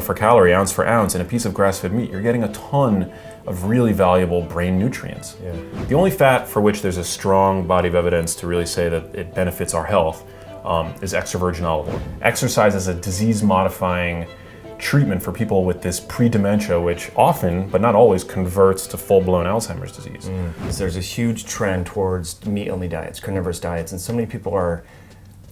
for calorie, ounce for ounce, in a piece of grass-fed meat, you're getting a ton of really valuable brain nutrients. Yeah. The only fat for which there's a strong body of evidence to really say that it benefits our health is extra virgin olive oil. Exercise is a disease-modifying treatment for people with this pre-dementia, which often, but not always, converts to full-blown Alzheimer's disease. There's a huge trend towards meat-only diets, carnivorous diets, and so many people are,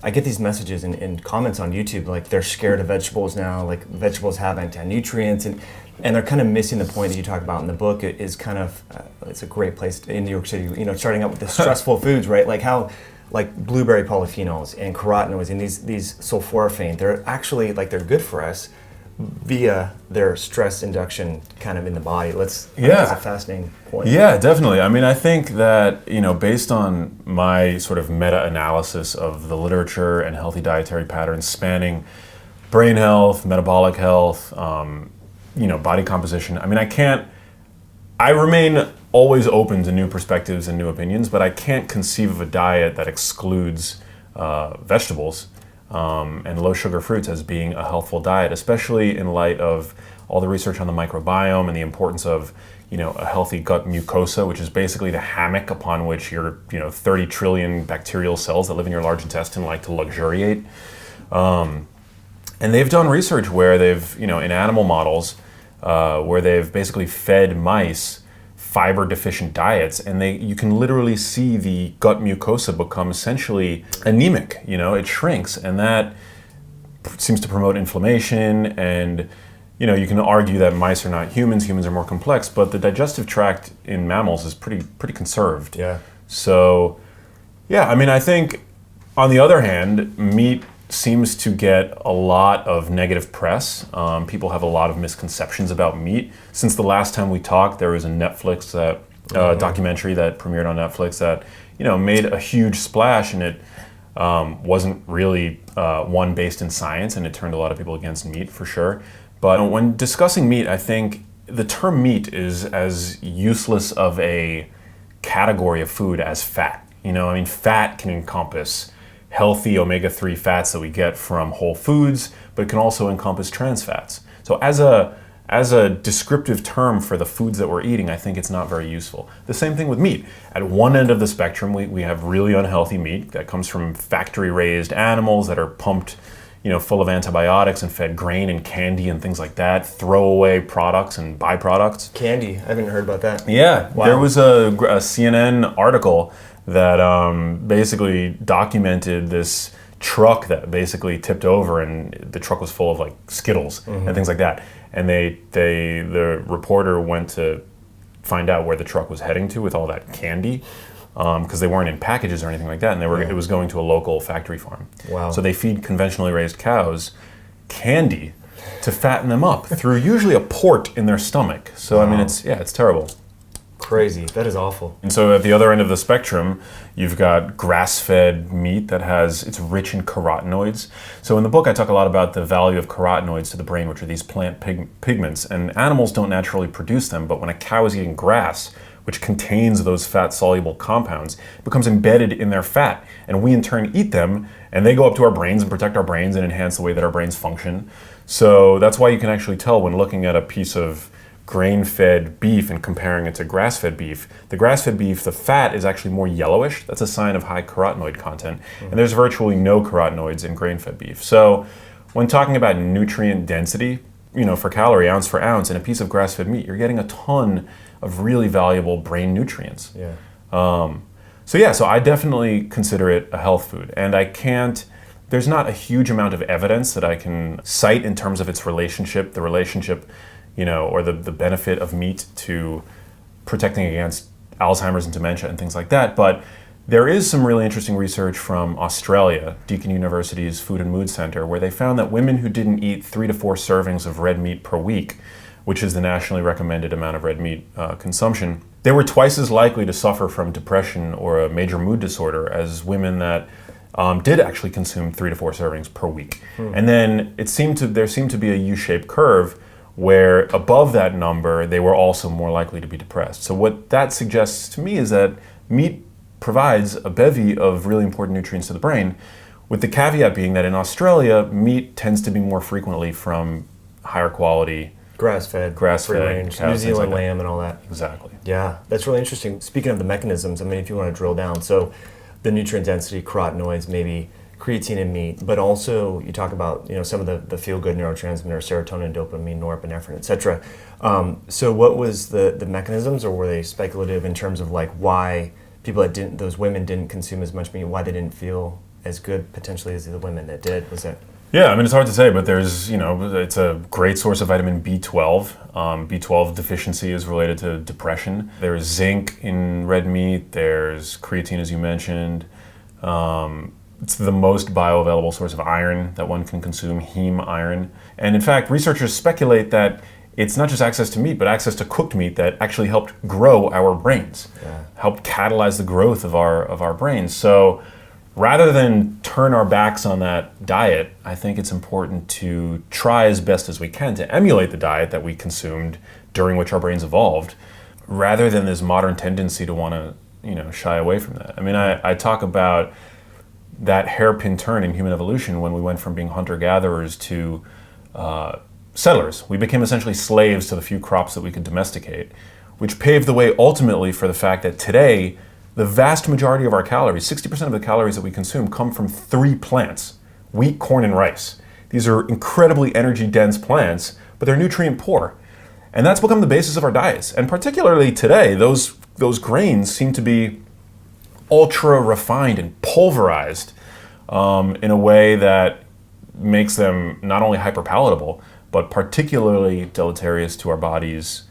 I get these messages in comments on YouTube, like they're scared of vegetables now, like vegetables have anti-nutrients, and they're kind of missing the point that you talk about in the book. It is kind of, it's a great place in New York City, starting out with the stressful foods, right? Like how, like blueberry polyphenols and carotenoids and these sulforaphane, they're actually, like they're good for us via their stress induction kind of in the body. That's a fascinating point. Yeah, definitely. I mean, I think that, based on my sort of meta-analysis of the literature and healthy dietary patterns spanning brain health, metabolic health, body composition, I mean, I remain always open to new perspectives and new opinions, but I can't conceive of a diet that excludes vegetables and low sugar fruits as being a healthful diet, especially in light of all the research on the microbiome and the importance of a healthy gut mucosa, which is basically the hammock upon which your 30 trillion bacterial cells that live in your large intestine like to luxuriate. And they've done research where they've, in animal models, where they've basically fed mice fiber deficient diets, and you can literally see the gut mucosa become essentially anemic. It shrinks, and that seems to promote inflammation. And you can argue that mice are not humans are more complex, but the digestive tract in mammals is pretty conserved. Yeah. So I mean, I think on the other hand, meat seems to get a lot of negative press. People have a lot of misconceptions about meat. Since the last time we talked, there was a Netflix documentary that premiered on Netflix that made a huge splash, and it wasn't really one based in science, and it turned a lot of people against meat for sure. But when discussing meat, I think the term meat is as useless of a category of food as fat. I mean, fat can encompass healthy omega-3 fats that we get from whole foods, but it can also encompass trans fats. So as a descriptive term for the foods that we're eating, I think it's not very useful. The same thing with meat. At one end of the spectrum, we have really unhealthy meat that comes from factory-raised animals that are pumped, full of antibiotics and fed grain and candy and things like that, throwaway products and byproducts. Candy, I haven't heard about that. Yeah, wow. There was a CNN article that basically documented this truck that basically tipped over, and the truck was full of like Skittles and things like that. And the reporter went to find out where the truck was heading to with all that candy, because they weren't in packages or anything like that, and it was going to a local factory farm. Wow. So they feed conventionally raised cows candy to fatten them up through usually a port in their stomach. So I mean, it's terrible. Crazy. That is awful. And so at the other end of the spectrum, you've got grass-fed meat it's rich in carotenoids. So in the book, I talk a lot about the value of carotenoids to the brain, which are these plant pigments. And animals don't naturally produce them, but when a cow is eating grass, which contains those fat-soluble compounds, it becomes embedded in their fat. And we in turn eat them, and they go up to our brains and protect our brains and enhance the way that our brains function. So that's why you can actually tell when looking at a piece of grain-fed beef and comparing it to grass-fed beef. The grass-fed beef, the fat is actually more yellowish. That's a sign of high carotenoid content. And there's virtually no carotenoids in grain-fed beef. So when talking about nutrient density, for calorie, ounce for ounce, in a piece of grass-fed meat, you're getting a ton of really valuable brain nutrients. Yeah. So I definitely consider it a health food. And there's not a huge amount of evidence that I can cite in terms of its relationship, or the benefit of meat to protecting against Alzheimer's and dementia and things like that. But there is some really interesting research from Australia, Deakin University's Food and Mood Center, where they found that women who didn't eat 3 to 4 servings of red meat per week, which is the nationally recommended amount of red meat consumption, they were twice as likely to suffer from depression or a major mood disorder as women that did actually consume 3 to 4 servings per week. And then there seemed to be a U-shaped curve where above that number, they were also more likely to be depressed. So what that suggests to me is that meat provides a bevy of really important nutrients to the brain, with the caveat being that in Australia, meat tends to be more frequently from higher quality. Grass-fed, Grass-fed, free range, cows, New things Zealand like that. lamb and all that. Exactly. Yeah, that's really interesting. Speaking of the mechanisms, I mean, if you want to drill down, so the nutrient density, carotenoids, maybe creatine in meat, but also you talk about some of the feel-good neurotransmitters, serotonin, dopamine, norepinephrine, etc. So what was the mechanisms, or were they speculative in terms of like why those women didn't consume as much meat, why they didn't feel as good potentially as the women that did? Was that? Yeah, I mean, it's hard to say, but there's, it's a great source of vitamin B12. B12 deficiency is related to depression. There's zinc in red meat. There's creatine, as you mentioned. It's the most bioavailable source of iron that one can consume, heme iron. And in fact, researchers speculate that it's not just access to meat, but access to cooked meat that actually helped grow our brains, helped catalyze the growth of our brains. So rather than turn our backs on that diet, I think it's important to try as best as we can to emulate the diet that we consumed during which our brains evolved, rather than this modern tendency to want to, shy away from that. I mean, I talk about that hairpin turn in human evolution when we went from being hunter-gatherers to settlers. We became essentially slaves to the few crops that we could domesticate, which paved the way ultimately for the fact that today, the vast majority of our calories, 60% of the calories that we consume, come from 3 plants: wheat, corn, and rice. These are incredibly energy-dense plants, but they're nutrient poor. And that's become the basis of our diets. And particularly today, those grains seem to be ultra refined and pulverized in a way that makes them not only hyper palatable, but particularly deleterious to our body's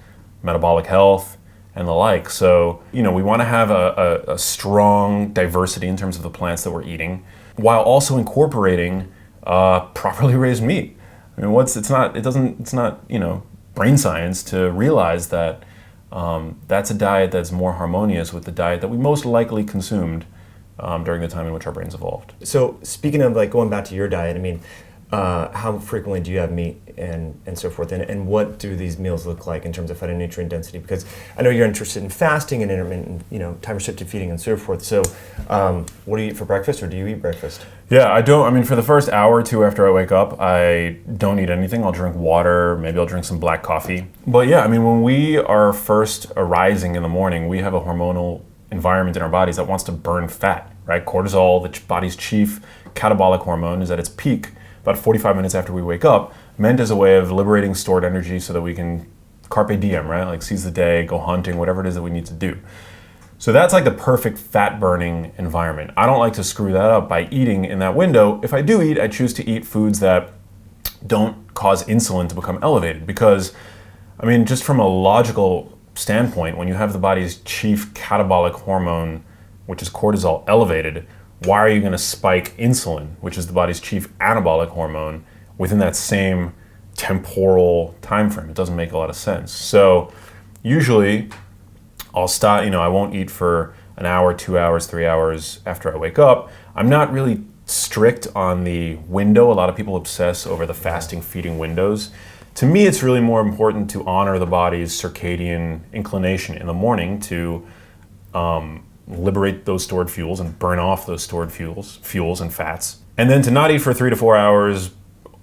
metabolic health and the like. So, we want to have a strong diversity in terms of the plants that we're eating, while also incorporating properly raised meat. I mean, it's not brain science to realize that that's a diet that's more harmonious with the diet that we most likely consumed during the time in which our brains evolved. So speaking of like going back to your diet, I mean, how frequently do you have meat and so forth, and what do these meals look like in terms of phytonutrient density? Because I know you're interested in fasting and intermittent, time restricted feeding and so forth. So what do you eat for breakfast, or do you eat breakfast? Yeah, I don't. I mean, for the first hour or two after I wake up, I don't eat anything. I'll drink water, maybe I'll drink some black coffee. But yeah, I mean, when we are first arising in the morning, we have a hormonal environment in our bodies that wants to burn fat, right? Cortisol, the body's chief catabolic hormone, is at its peak about 45 minutes after we wake up, meant as a way of liberating stored energy so that we can carpe diem, right? Like seize the day, go hunting, whatever it is that we need to do. So that's like the perfect fat burning environment. I don't like to screw that up by eating in that window. If I do eat, I choose to eat foods that don't cause insulin to become elevated, because, I mean, just from a logical standpoint, when you have the body's chief catabolic hormone, which is cortisol, elevated, why are you going to spike insulin, which is the body's chief anabolic hormone, within that same temporal time frame? It doesn't make a lot of sense. So usually I'll stop, I won't eat for an hour, 2 hours, 3 hours after I wake up. I'm not really strict on the window. A lot of people obsess over the fasting feeding windows. To me, it's really more important to honor the body's circadian inclination in the morning to liberate those stored fuels and burn off those stored fuels and fats, and then to not eat for 3 to 4 hours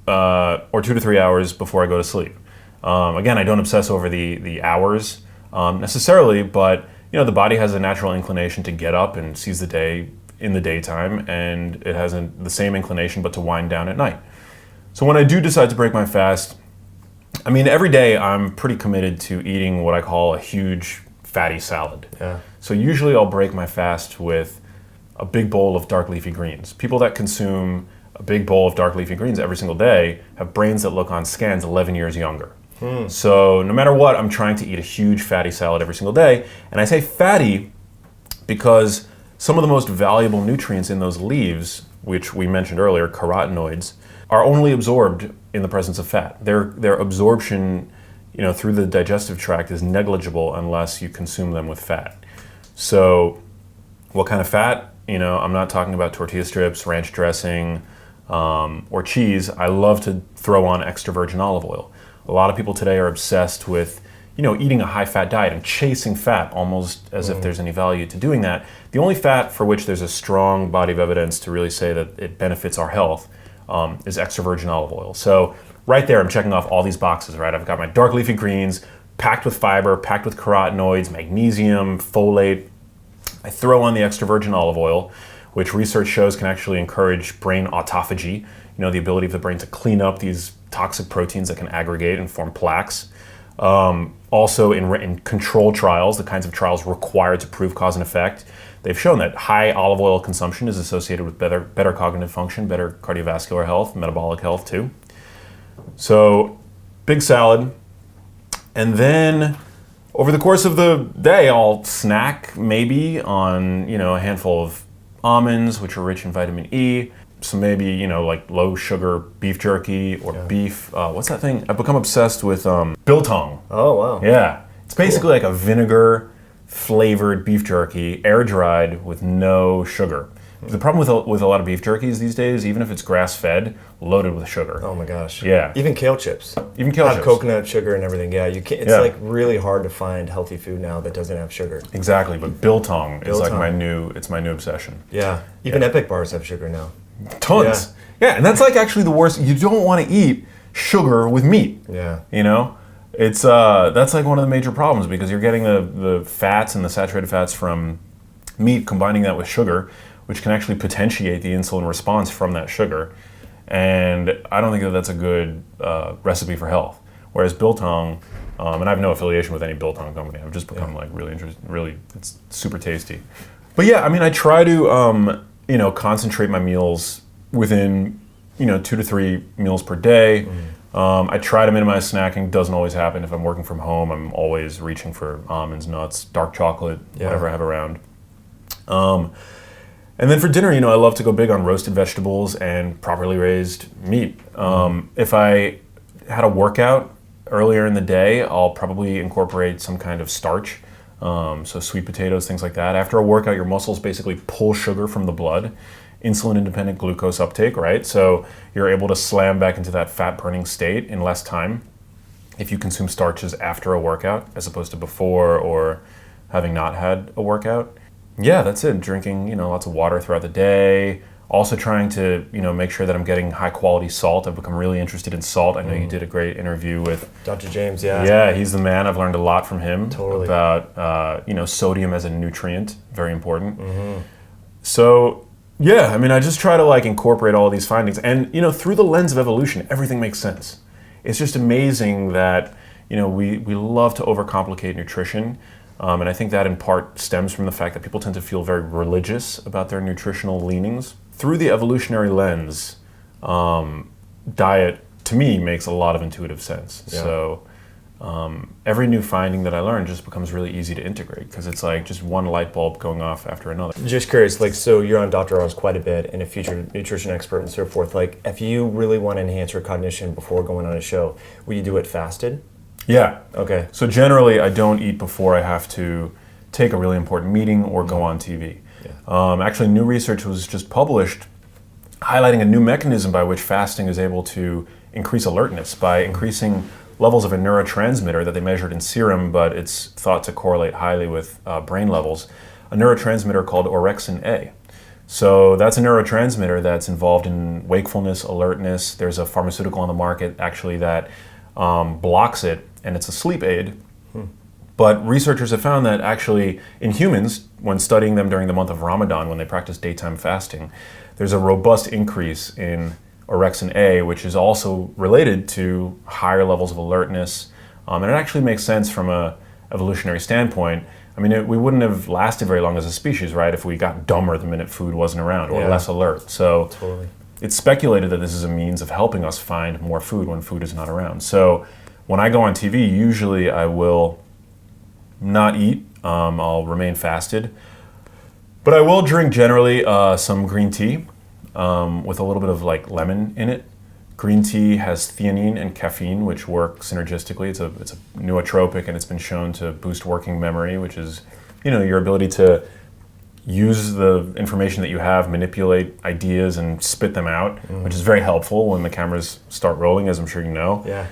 or 2 to 3 hours before I go to sleep. Again, I don't obsess over the hours necessarily, but the body has a natural inclination to get up and seize the day in the daytime, and it has the same inclination but to wind down at night. So when I do decide to break my fast, I mean, every day I'm pretty committed to eating what I call a huge fatty salad. Yeah. So usually I'll break my fast with a big bowl of dark leafy greens. People that consume a big bowl of dark leafy greens every single day have brains that look on scans 11 years younger. So no matter what, I'm trying to eat a huge fatty salad every single day. And I say fatty because some of the most valuable nutrients in those leaves, which we mentioned earlier, carotenoids, are only absorbed in the presence of fat. Their absorption through the digestive tract is negligible unless you consume them with fat. So what kind of fat? I'm not talking about tortilla strips, ranch dressing, or cheese. I love to throw on extra virgin olive oil. A lot of people today are obsessed with, eating a high-fat diet and chasing fat almost as if there's any value to doing that. The only fat for which there's a strong body of evidence to really say that it benefits our health is extra virgin olive oil. So right there, I'm checking off all these boxes, right? I've got my dark leafy greens, packed with fiber, packed with carotenoids, magnesium, folate. I throw on the extra virgin olive oil, which research shows can actually encourage brain autophagy, the ability of the brain to clean up these toxic proteins that can aggregate and form plaques. Also in control trials, the kinds of trials required to prove cause and effect, they've shown that high olive oil consumption is associated with better cognitive function, better cardiovascular health, metabolic health too. So big salad. And then over the course of the day, I'll snack maybe on, a handful of almonds, which are rich in vitamin E. So maybe, like low sugar beef jerky or beef. What's that thing? I've become obsessed with biltong. Oh, wow. Yeah. It's basically like a vinegar flavored beef jerky, air dried with no sugar. The problem with a lot of beef jerkies these days, even if it's grass-fed, loaded with sugar. Oh my gosh. Yeah. Even kale chips. Even kale have chips. Coconut sugar and everything. Yeah, you can't. It's like really hard to find healthy food now that doesn't have sugar. Exactly, but biltong is like my new obsession. Yeah. Even Epic bars have sugar now. Tons. Yeah, and that's like actually the worst. You don't want to eat sugar with meat. Yeah. It's that's like one of the major problems because you're getting the fats and the saturated fats from meat, combining that with sugar, which can actually potentiate the insulin response from that sugar. And I don't think that that's a good recipe for health. Whereas biltong, and I have no affiliation with any biltong company, I've just become like really interested, really, it's super tasty. But yeah, I mean, I try to, concentrate my meals within, 2 to 3 meals per day. I try to minimize snacking, doesn't always happen. If I'm working from home, I'm always reaching for almonds, nuts, dark chocolate, whatever I have around. And then for dinner, I love to go big on roasted vegetables and properly raised meat. If I had a workout earlier in the day, I'll probably incorporate some kind of starch. So sweet potatoes, things like that. After a workout, your muscles basically pull sugar from the blood, insulin-independent glucose uptake, right? So you're able to slam back into that fat-burning state in less time if you consume starches after a workout as opposed to before or having not had a workout. Yeah, that's it. Drinking, lots of water throughout the day. Also trying to, make sure that I'm getting high quality salt. I've become really interested in salt. I know you did a great interview with Dr. James, yeah. Yeah, he's the man. I've learned a lot from him about, sodium as a nutrient. Very important. So, yeah, I mean, I just try to incorporate all of these findings. And, through the lens of evolution, everything makes sense. It's just amazing that, we love to overcomplicate nutrition. And I think that in part stems from the fact that people tend to feel very religious about their nutritional leanings. Through the evolutionary lens, diet, to me, makes a lot of intuitive sense. Yeah. So every new finding that I learn just becomes really easy to integrate because it's like just one light bulb going off after another. Just curious, so you're on Dr. Oz quite a bit and a future nutrition expert and so forth. If you really want to enhance your cognition before going on a show, will you do it fasted? Yeah. Okay. So generally, I don't eat before I have to take a really important meeting or go on TV. Yeah. Actually, new research was just published highlighting a new mechanism by which fasting is able to increase alertness by increasing levels of a neurotransmitter that they measured in serum, but it's thought to correlate highly with brain levels, a neurotransmitter called orexin A. So that's a neurotransmitter that's involved in wakefulness, alertness. There's a pharmaceutical on the market actually that blocks it, and it's a sleep aid. But researchers have found that actually in humans, when studying them during the month of Ramadan, when they practice daytime fasting, there's a robust increase in orexin A, which is also related to higher levels of alertness. And it actually makes sense from a evolutionary standpoint. I mean, we wouldn't have lasted very long as a species, right, if we got dumber the minute food wasn't around or less alert. So it's speculated that this is a means of helping us find more food when food is not around. So when I go on TV, usually I will not eat. I'll remain fasted. But I will drink generally some green tea with a little bit of lemon in it. Green tea has theanine and caffeine, which work synergistically. It's a nootropic, and it's been shown to boost working memory, which is, your ability to use the information that you have, manipulate ideas, and spit them out, which is very helpful when the cameras start rolling, as I'm sure you know. Yeah.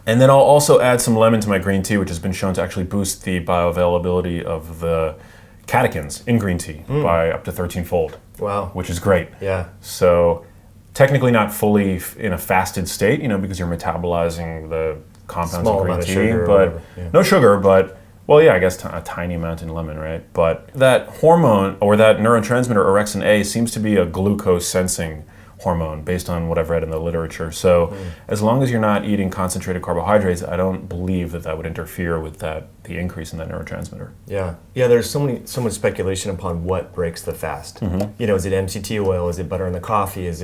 And then I'll also add some lemon to my green tea, which has been shown to actually boost the bioavailability of the catechins in green tea by up to 13-fold. Wow. Which is great. Yeah. So technically not fully in a fasted state, because you're metabolizing the compounds Small in green amount of tea, sugar or but whatever, yeah. no sugar, but well, yeah, I guess a tiny amount in lemon, right? But that hormone or that neurotransmitter orexin A seems to be a glucose sensing hormone based on what I've read in the literature. So as long as you're not eating concentrated carbohydrates, I don't believe that would interfere with the increase in that neurotransmitter. Yeah, there's so much speculation upon what breaks the fast. Is it MCT oil? Is it butter in the coffee? Does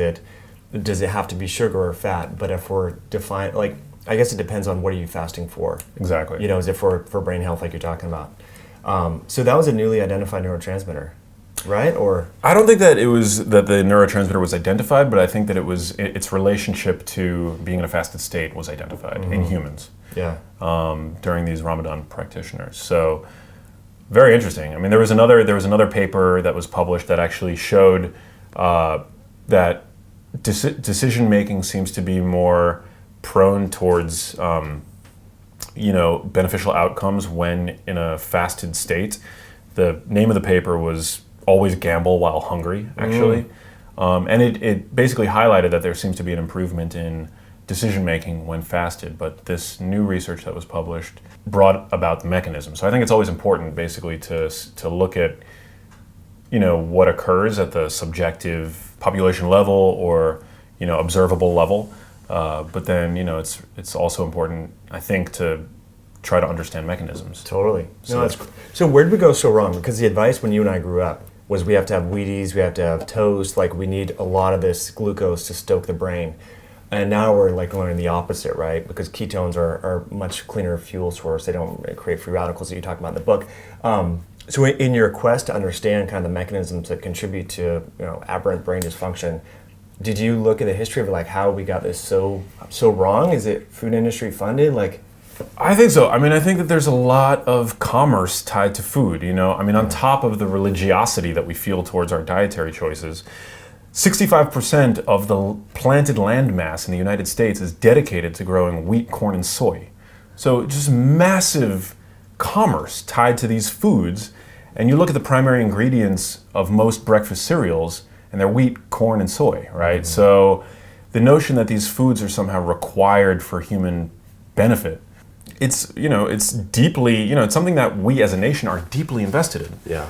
it have to be sugar or fat? But if we're I guess it depends on what are you fasting for. Exactly. Is it for brain health like you're talking about? So that was a newly identified neurotransmitter, right? Or I don't think that it was that the neurotransmitter was identified, but I think that its relationship to being in a fasted state was identified in humans. Yeah. During these Ramadan practitioners. So very interesting. I mean, there was another paper that was published that actually showed that decision making seems to be more prone towards beneficial outcomes when in a fasted state. The name of the paper was Always Gamble While Hungry, actually. And it basically highlighted that there seems to be an improvement in decision making when fasted, but this new research that was published brought about the mechanism. So I think it's always important basically to look at what occurs at the subjective population level or observable level. But then, it's also important, I think, to try to understand mechanisms. Totally. So where did we go so wrong? Because the advice when you and I grew up was we have to have Wheaties, we have to have toast, we need a lot of this glucose to stoke the brain. And now we're learning the opposite, right? Because ketones are much cleaner fuel source. They don't create free radicals that you talk about in the book. So in your quest to understand kind of the mechanisms that contribute to aberrant brain dysfunction, did you look at the history of how we got this so wrong? Is it food industry funded? I think so. I mean, I think that there's a lot of commerce tied to food, on top of the religiosity that we feel towards our dietary choices. 65% of the planted land mass in the United States is dedicated to growing wheat, corn, and soy. So just massive commerce tied to these foods. And you look at the primary ingredients of most breakfast cereals, and they're wheat, corn, and soy, right? So the notion that these foods are somehow required for human benefit, it's deeply, it's something that we as a nation are deeply invested in. Yeah.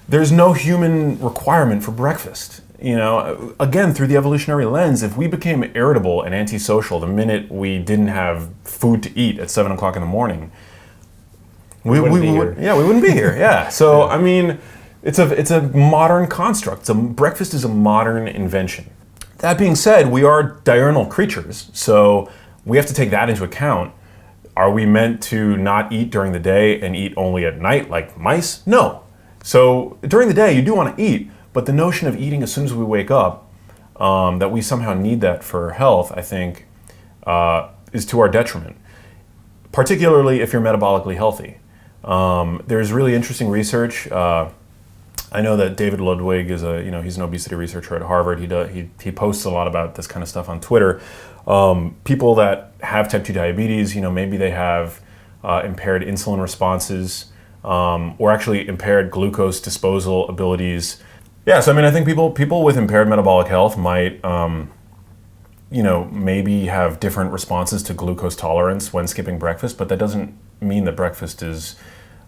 There's no human requirement for breakfast. Again, through the evolutionary lens, if we became irritable and antisocial the minute we didn't have food to eat at 7 o'clock in the morning, we wouldn't be here. Yeah. So, I mean, it's a modern construct. Breakfast is a modern invention. That being said, we are diurnal creatures, so we have to take that into account. Are we meant to not eat during the day and eat only at night like mice? No. So during the day, you do want to eat, but the notion of eating as soon as we wake up, that we somehow need that for health, I think, is to our detriment, particularly if you're metabolically healthy. There's really interesting research. I know that David Ludwig is he's an obesity researcher at Harvard. He posts a lot about this kind of stuff on Twitter. People that have type 2 diabetes, maybe they have impaired insulin responses, or actually impaired glucose disposal abilities. Yeah, so I mean, I think people with impaired metabolic health might, maybe have different responses to glucose tolerance when skipping breakfast, but that doesn't mean that breakfast is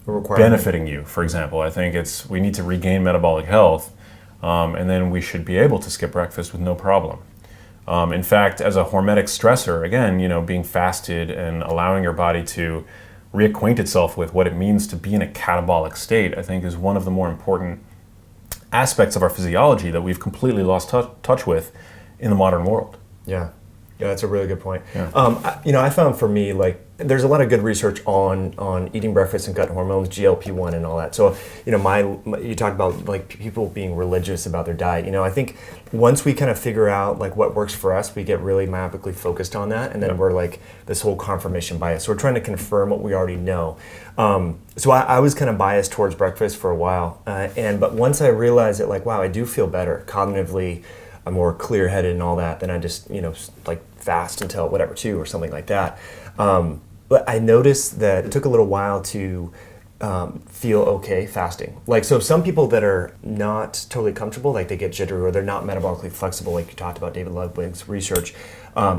benefiting you. For example, I think we need to regain metabolic health, and then we should be able to skip breakfast with no problem. In fact, as a hormetic stressor, again, being fasted and allowing your body to reacquaint itself with what it means to be in a catabolic state, I think is one of the more important aspects of our physiology that we've completely lost touch with in the modern world. Yeah, that's a really good point. Yeah. I found for me, there's a lot of good research on eating breakfast and gut hormones, GLP-1 and all that. So, you talked about people being religious about their diet. I think once we kind of figure out what works for us, we get really myopically focused on that, and then we're this whole confirmation bias. So we're trying to confirm what we already know. So I was kind of biased towards breakfast for a while, but once I realized that wow, I do feel better cognitively, I'm more clear-headed and all that, then I just fast until 2 or something like that. But I noticed that it took a little while to feel okay fasting. Like, so some people that are not totally comfortable, like they get jittery or they're not metabolically flexible, like you talked about David Ludwig's research,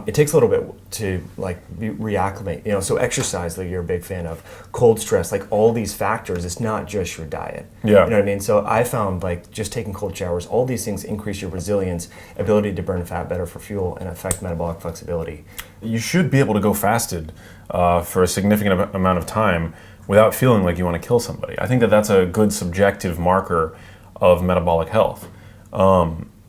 it takes a little bit to like reacclimate, you know, so exercise that you're a big fan of, cold stress, like all these factors, it's not just your diet. Yeah. You know what I mean? So I found like just taking cold showers, all these things increase your resilience, ability to burn fat better for fuel, and affect metabolic flexibility. You should be able to go fasted for a significant amount of time without feeling like you want to kill somebody. I think that that's a good subjective marker of metabolic health.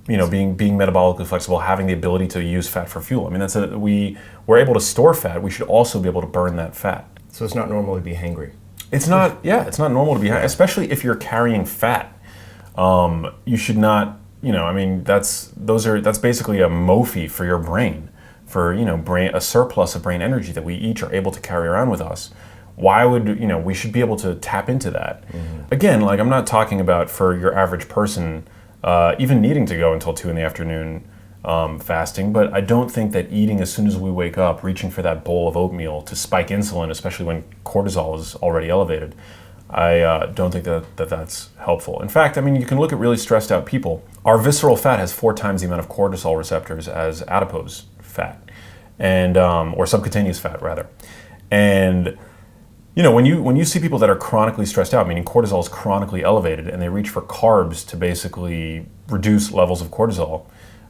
You know, being metabolically flexible, having the ability to use fat for fuel. I mean, we're able to store fat. We should also be able to burn that fat. So it's not normal to be hangry. It's not. Yeah, it's not normal to be hangry, especially if you're carrying fat. You should not. You know, I mean, that's basically a MOFI for your brain, for a surplus of brain energy that we each are able to carry around with us. Why would we should be able to tap into that? Mm-hmm. Again, like I'm not talking about for your average person. Even needing to go until 2 p.m. Fasting, but I don't think that eating as soon as we wake up, reaching for that bowl of oatmeal to spike insulin, especially when cortisol is already elevated, I don't think that's helpful. In fact, I mean, you can look at really stressed out people. Our visceral fat has 4 times the amount of cortisol receptors as adipose fat, and or subcutaneous fat rather, and when you see people that are chronically stressed out, meaning cortisol is chronically elevated, and they reach for carbs to basically reduce levels of cortisol,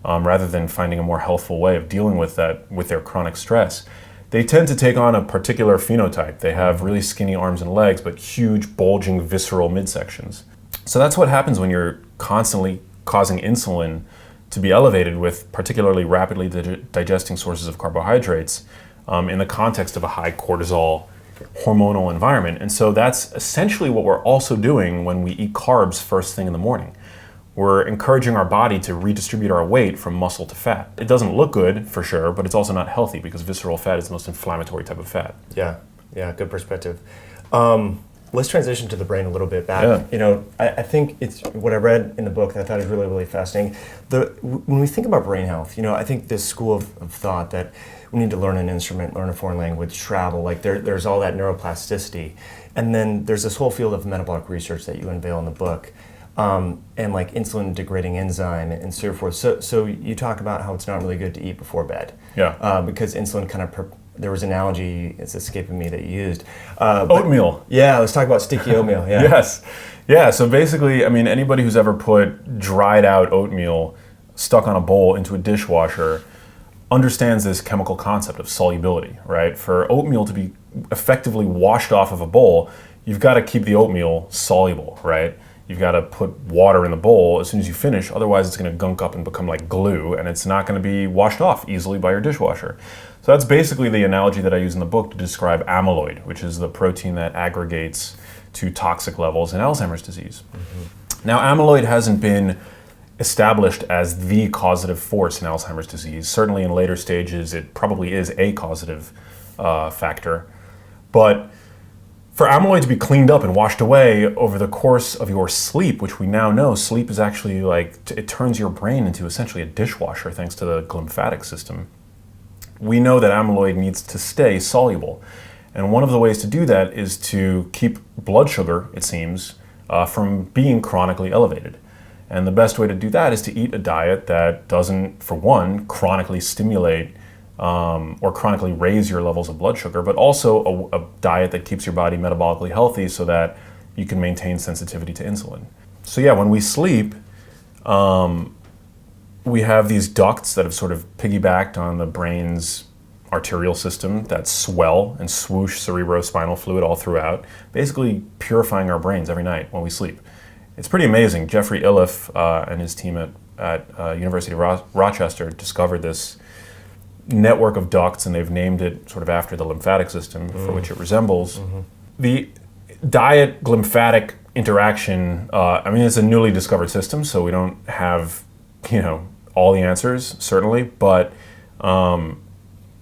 rather than finding a more healthful way of dealing with that with their chronic stress, they tend to take on a particular phenotype. They have really skinny arms and legs, but huge, bulging, visceral midsections. So that's what happens when you're constantly causing insulin to be elevated with particularly rapidly digesting sources of carbohydrates in the context of a high cortisol hormonal environment. And so that's essentially what we're also doing when we eat carbs first thing in the morning. We're encouraging our body to redistribute our weight from muscle to fat. It doesn't look good for sure, but it's also not healthy because visceral fat is the most inflammatory type of fat. Yeah, good perspective. Let's transition to the brain a little bit back. Yeah. I think it's what I read in the book that I thought is really, really fascinating. When we think about brain health, I think this school of thought that we need to learn an instrument, learn a foreign language, travel, like there's all that neuroplasticity. And then there's this whole field of metabolic research that you unveil in the book, and like insulin degrading enzyme and so forth. So you talk about how it's not really good to eat before bed. Yeah. Because insulin kind of, there was an analogy, it's escaping me, that you used. Oatmeal. Yeah, let's talk about sticky oatmeal. Yeah. Yes. Yeah, so basically, I mean, anybody who's ever put dried out oatmeal stuck on a bowl into a dishwasher understands this chemical concept of solubility, right? For oatmeal to be effectively washed off of a bowl, you've got to keep the oatmeal soluble, right? You've got to put water in the bowl as soon as you finish, otherwise it's going to gunk up and become like glue, and it's not going to be washed off easily by your dishwasher. So that's basically the analogy that I use in the book to describe amyloid, which is the protein that aggregates to toxic levels in Alzheimer's disease. Mm-hmm. Now, amyloid hasn't been established as the causative force in Alzheimer's disease. Certainly in later stages, it probably is a causative factor. But for amyloid to be cleaned up and washed away over the course of your sleep, which we now know, sleep is actually like, it turns your brain into essentially a dishwasher thanks to the lymphatic system. We know that amyloid needs to stay soluble. And one of the ways to do that is to keep blood sugar, it seems, from being chronically elevated. And the best way to do that is to eat a diet that doesn't, for one, chronically stimulate or chronically raise your levels of blood sugar, but also a diet that keeps your body metabolically healthy so that you can maintain sensitivity to insulin. So yeah, when we sleep, we have these ducts that have sort of piggybacked on the brain's arterial system that swell and swoosh cerebrospinal fluid all throughout, basically purifying our brains every night when we sleep. It's pretty amazing. Jeffrey Iliff and his team at University of Rochester discovered this network of ducts, and they've named it sort of after the lymphatic system for which it resembles. Mm-hmm. The diet lymphatic interaction, it's a newly discovered system, so we don't have, all the answers, certainly, but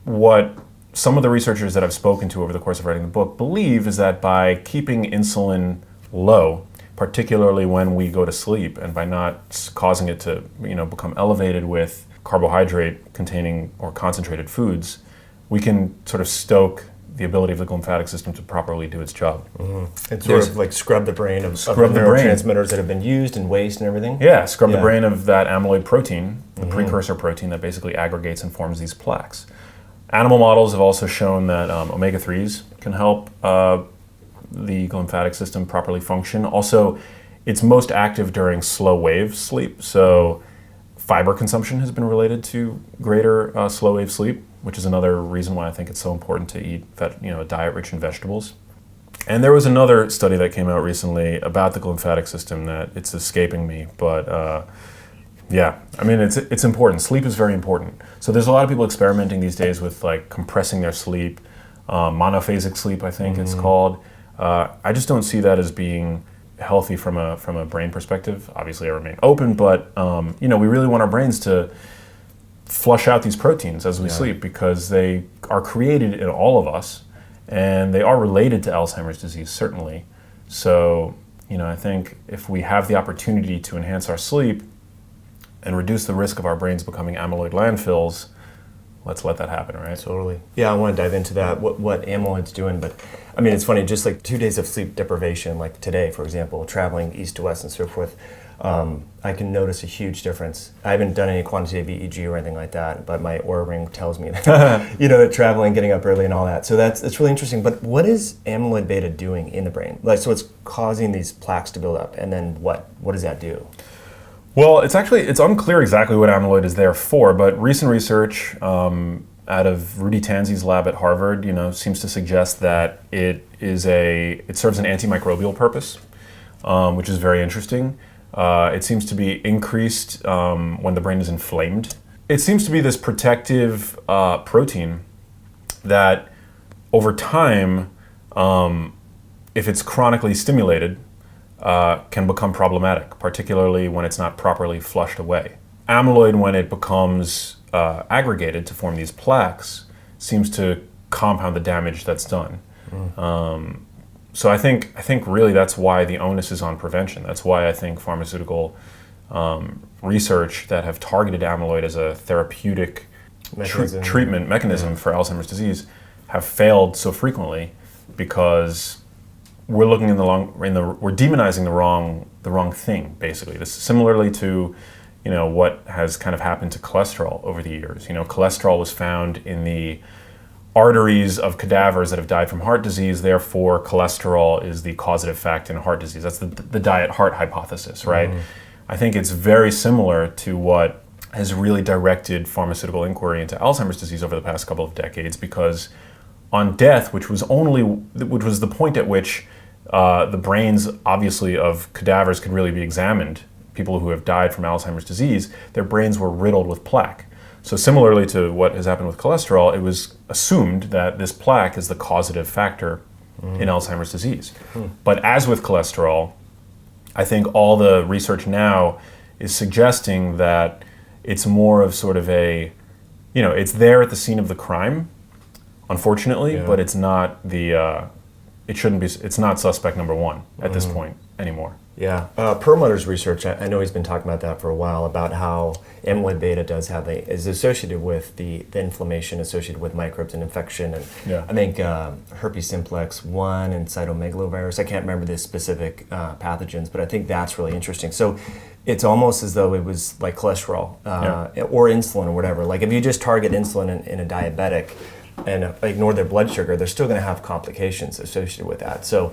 what some of the researchers that I've spoken to over the course of writing the book believe is that by keeping insulin low, particularly when we go to sleep, and by not causing it to, become elevated with carbohydrate containing or concentrated foods, we can sort of stoke the ability of the lymphatic system to properly do its job. And sort of like scrub the brain of the the brain. neurotransmitters that have been used and waste and everything? Yeah, scrub the brain of that amyloid protein, the precursor protein that basically aggregates and forms these plaques. Animal models have also shown that omega-3s can help the lymphatic system properly function. Also, it's most active during slow wave sleep, so fiber consumption has been related to greater slow wave sleep, which is another reason why I think it's so important to eat a diet rich in vegetables. And there was another study that came out recently about the lymphatic system that it's escaping me, but yeah, I mean, it's important. Sleep is very important. So there's a lot of people experimenting these days with like compressing their sleep, monophasic sleep, I think it's called. I just don't see that as being healthy from a brain perspective. Obviously, I remain open, but we really want our brains to flush out these proteins as we sleep because they are created in all of us, and they are related to Alzheimer's disease, certainly. So, I think if we have the opportunity to enhance our sleep and reduce the risk of our brains becoming amyloid landfills, let's let that happen, right? Totally. Yeah, I want to dive into that, what amyloid's doing. But I mean, it's funny, just like 2 days of sleep deprivation, like today, for example, traveling east to west and so forth, I can notice a huge difference. I haven't done any quantitative EEG or anything like that, but my Oura ring tells me that, that traveling, getting up early and all that. So it's really interesting. But what is amyloid beta doing in the brain? Like, so it's causing these plaques to build up, and then what does that do? Well, it's unclear exactly what amyloid is there for, but recent research out of Rudy Tanzi's lab at Harvard, seems to suggest that it serves an antimicrobial purpose, which is very interesting. It seems to be increased when the brain is inflamed. It seems to be this protective protein that over time, if it's chronically stimulated, can become problematic, particularly when it's not properly flushed away. Amyloid, when it becomes aggregated to form these plaques, seems to compound the damage that's done. So I think really that's why the onus is on prevention. That's why I think pharmaceutical research that have targeted amyloid as a therapeutic treatment mechanism for Alzheimer's disease have failed so frequently because we're looking we're demonizing the wrong thing, basically. This is similarly to what has kind of happened to cholesterol over the years. Cholesterol was found in the arteries of cadavers that have died from heart disease. Therefore, cholesterol is the causative fact in heart disease. That's the diet heart hypothesis, right? I think it's very similar to what has really directed pharmaceutical inquiry into Alzheimer's disease over the past couple of decades, because on death, which was the point at which the brains, obviously, of cadavers could really be examined, people who have died from Alzheimer's disease, their brains were riddled with plaque. So similarly to what has happened with cholesterol, it was assumed that this plaque is the causative factor in Alzheimer's disease. But as with cholesterol, I think all the research now is suggesting that it's more of sort of it's there at the scene of the crime, unfortunately, but it's not it's not suspect number one at this point anymore. Yeah. Perlmutter's research, I know he's been talking about that for a while, about how amyloid beta is associated with the inflammation associated with microbes and infection. And I think herpes simplex 1 and cytomegalovirus, I can't remember the specific pathogens, but I think that's really interesting. So it's almost as though it was like cholesterol or insulin or whatever. Like if you just target insulin in a diabetic and ignore their blood sugar, they're still going to have complications associated with that. So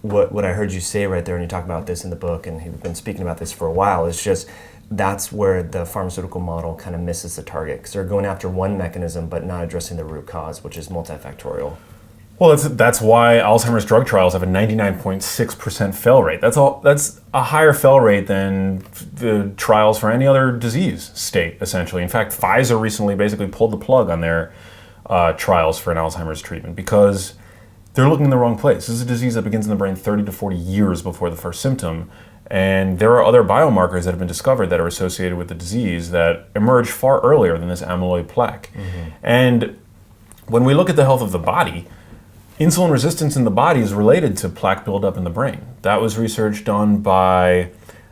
what I heard you say right there, and you talk about this in the book, and you've been speaking about this for a while, is just that's where the pharmaceutical model kind of misses the target, because they're going after one mechanism but not addressing the root cause, which is multifactorial. Well, that's why Alzheimer's drug trials have a 99.6% fail rate. That's a higher fail rate than the trials for any other disease state, essentially. In fact, Pfizer recently basically pulled the plug on their trials for an Alzheimer's treatment because they're looking in the wrong place. This is a disease that begins in the brain 30 to 40 years before the first symptom, and there are other biomarkers that have been discovered that are associated with the disease that emerge far earlier than this amyloid plaque. And when we look at the health of the body, insulin resistance in the body is related to plaque buildup in the brain. That was research done by,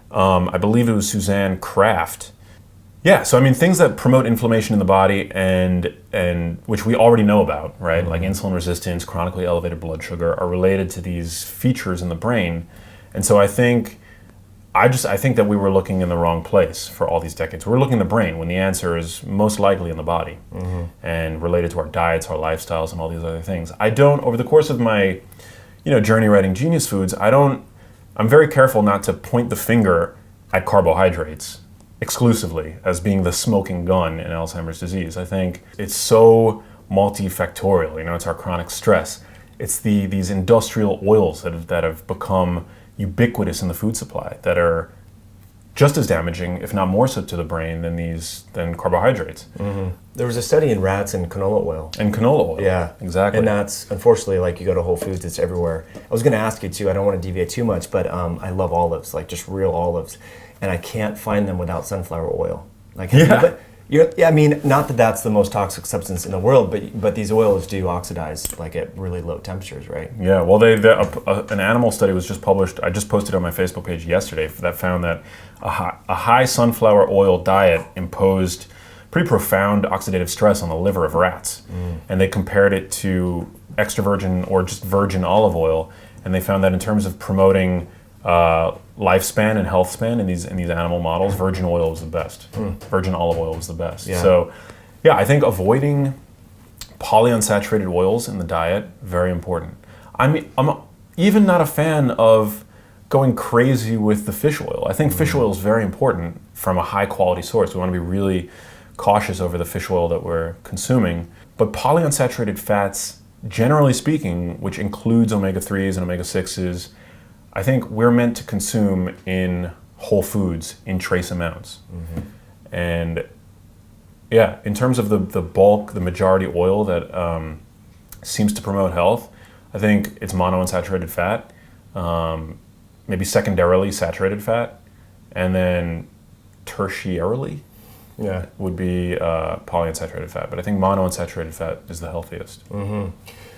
I believe it was Suzanne Kraft. Yeah, so I mean, things that promote inflammation in the body and which we already know about, right? Like insulin resistance, chronically elevated blood sugar, are related to these features in the brain. And so I think that we were looking in the wrong place for all these decades. We're looking in the brain when the answer is most likely in the body and related to our diets, our lifestyles, and all these other things. Over the course of my, journey writing Genius Foods, I'm very careful not to point the finger at carbohydrates exclusively as being the smoking gun in Alzheimer's disease. I think it's so multifactorial. It's our chronic stress. It's these industrial oils that have become ubiquitous in the food supply that are just as damaging, if not more so, to the brain than carbohydrates. There was a study in rats and canola oil. And canola oil. Yeah, exactly. And that's, unfortunately, like you go to Whole Foods, it's everywhere. I was going to ask you too, I don't want to deviate too much, but I love olives, like just real olives. And I can't find them without sunflower oil. Like, I mean, not that that's the most toxic substance in the world, but these oils do oxidize like at really low temperatures, right? Yeah, well, an animal study was just published. I just posted on my Facebook page yesterday that found that a high sunflower oil diet imposed pretty profound oxidative stress on the liver of rats. And they compared it to extra virgin or just virgin olive oil, and they found that in terms of promoting lifespan and health span in these animal models, virgin oil was the best. Virgin olive oil was the best. Yeah. So, yeah, I think avoiding polyunsaturated oils in the diet, very important. I'm even not a fan of going crazy with the fish oil. I think fish oil is very important from a high quality source. We want to be really cautious over the fish oil that we're consuming. But polyunsaturated fats, generally speaking, which includes omega-3s and omega-6s, I think we're meant to consume in whole foods in trace amounts. And yeah, in terms of the bulk, the majority oil that seems to promote health, I think it's monounsaturated fat, maybe secondarily saturated fat, and then tertiarily would be polyunsaturated fat. But I think monounsaturated fat is the healthiest.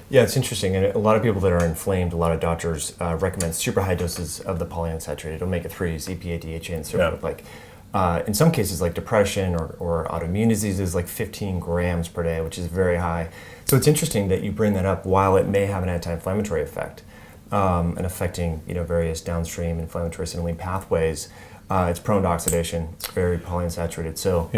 Yeah, it's interesting, and a lot of people that are inflamed, a lot of doctors recommend super high doses of the polyunsaturated omega-3s, EPA, DHA, and so forth. Like, in some cases, like depression or autoimmune diseases, like 15 grams per day, which is very high. So it's interesting that you bring that up while it may have an anti-inflammatory effect and affecting various downstream inflammatory signaling pathways. It's prone to oxidation. It's very polyunsaturated. So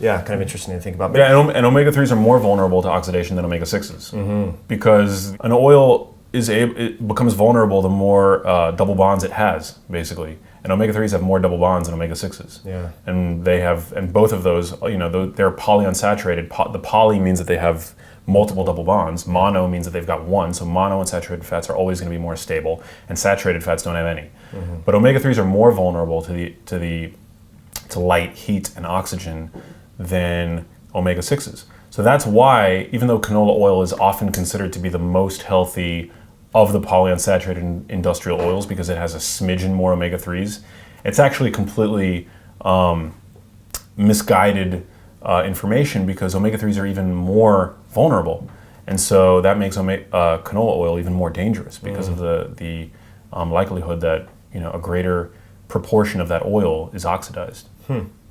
yeah, kind of interesting to think about. Yeah, and omega-3s are more vulnerable to oxidation than omega-6s because an oil it becomes vulnerable the more double bonds it has, basically. And omega-3s have more double bonds than omega-6s. Yeah. And both of those, they're polyunsaturated. The poly means that they have multiple double bonds. Mono means that they've got one. So monounsaturated fats are always going to be more stable, and saturated fats don't have any. But omega-3s are more vulnerable to light, heat, and oxygen than omega-6s. So that's why, even though canola oil is often considered to be the most healthy of the polyunsaturated industrial oils because it has a smidgen more omega-3s, it's actually completely misguided information because omega-3s are even more vulnerable. And so that makes canola oil even more dangerous because of the likelihood that a greater proportion of that oil is oxidized.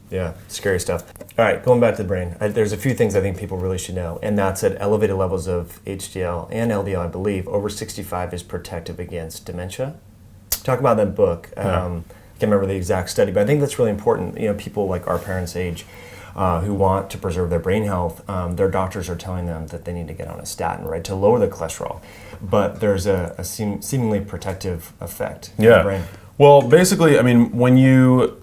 Yeah, scary stuff. All right, going back to the brain, there's a few things I think people really should know, and that's at elevated levels of HDL and LDL, I believe, over 65 is protective against dementia. Talk about that book. I can't remember the exact study, but I think that's really important. People like our parents' age who want to preserve their brain health, their doctors are telling them that they need to get on a statin, right, to lower the cholesterol. But there's a seemingly protective effect in the brain. Well, basically, I mean, when you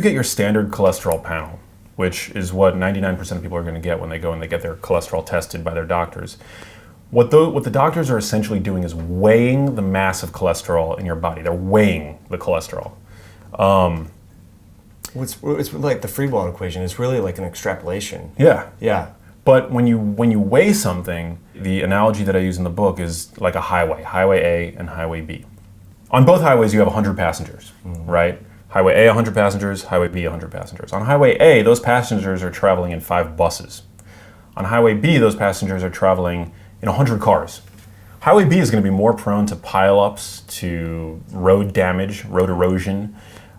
get your standard cholesterol panel, which is what 99% of people are going to get when they go and they get their cholesterol tested by their doctors, what the doctors are essentially doing is weighing the mass of cholesterol in your body. They're weighing the cholesterol. It's like the Friedwald equation. It's really like an extrapolation. Yeah. But when you weigh something, the analogy that I use in the book is like a highway A and highway B. On both highways, you have 100 passengers, right? Highway A, 100 passengers, Highway B, 100 passengers. On Highway A, those passengers are traveling in 5 buses. On Highway B, those passengers are traveling in 100 cars. Highway B is going to be more prone to pileups, to road damage, road erosion,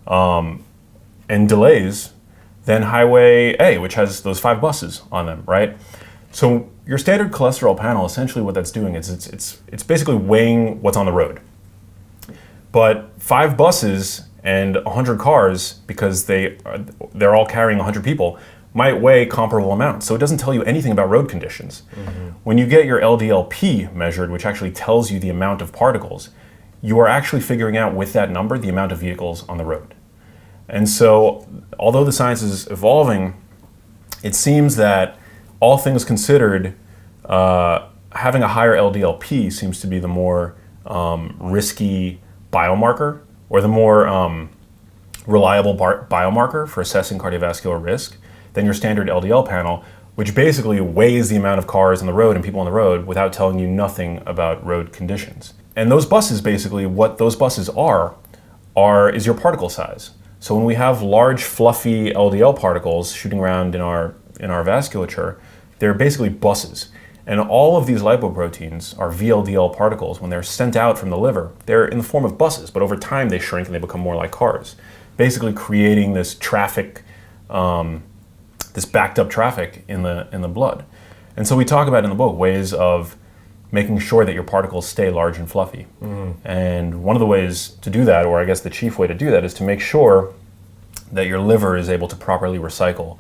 and delays than Highway A, which has those 5 buses on them, right? So your standard cholesterol panel, essentially what that's doing is it's basically weighing what's on the road. But 5 buses and 100 cars, because they're all carrying 100 people, might weigh comparable amounts. So it doesn't tell you anything about road conditions. When you get your LDLP measured, which actually tells you the amount of particles, you are actually figuring out with that number the amount of vehicles on the road. And so, although the science is evolving, it seems that all things considered, having a higher LDLP seems to be the more risky biomarker, or the more reliable biomarker for assessing cardiovascular risk than your standard LDL panel, which basically weighs the amount of cars on the road and people on the road without telling you nothing about road conditions. And those buses, basically, what those buses is your particle size. So when we have large, fluffy LDL particles shooting around in our vasculature, they're basically buses. And all of these lipoproteins are VLDL particles. When they're sent out from the liver, they're in the form of buses, but over time they shrink and they become more like cars, basically creating this traffic, this backed up traffic in the blood. And so we talk about in the book ways of making sure that your particles stay large and fluffy. And one of the ways to do that, or I guess the chief way to do that, is to make sure that your liver is able to properly recycle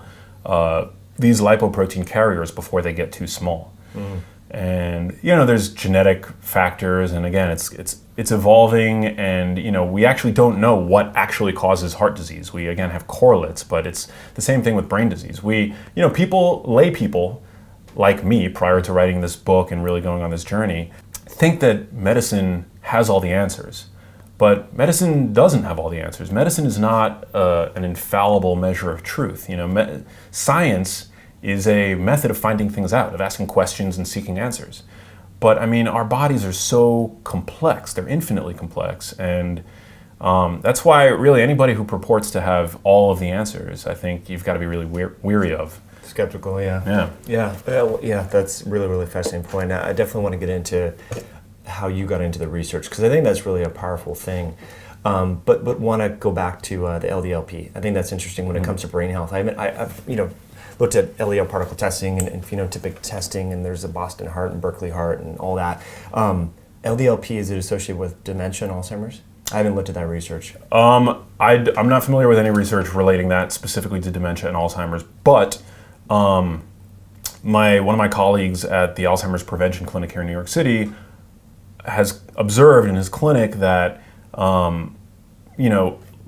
these lipoprotein carriers before they get too small. And there's genetic factors, and again, it's evolving, and we actually don't know what actually causes heart disease. We again have correlates, but it's the same thing with brain disease. Lay people like me, prior to writing this book and really going on this journey, think that medicine has all the answers. But medicine doesn't have all the answers. Medicine is not an infallible measure of truth. Science is a method of finding things out, of asking questions and seeking answers. But our bodies are so complex. They're infinitely complex. And that's why really anybody who purports to have all of the answers, I think you've got to be really weary of. Skeptical, yeah. That's really, really fascinating point. I definitely want to get into how you got into the research, because I think that's really a powerful thing. But want to go back to the LDLP. I think that's interesting when it comes to brain health. I've looked at LDL particle testing and phenotypic testing, and there's the Boston Heart and Berkeley Heart and all that. LDLP, is it associated with dementia and Alzheimer's? I haven't looked at that research. I'm not familiar with any research relating that specifically to dementia and Alzheimer's, but one of my colleagues at the Alzheimer's Prevention Clinic here in New York City has observed in his clinic that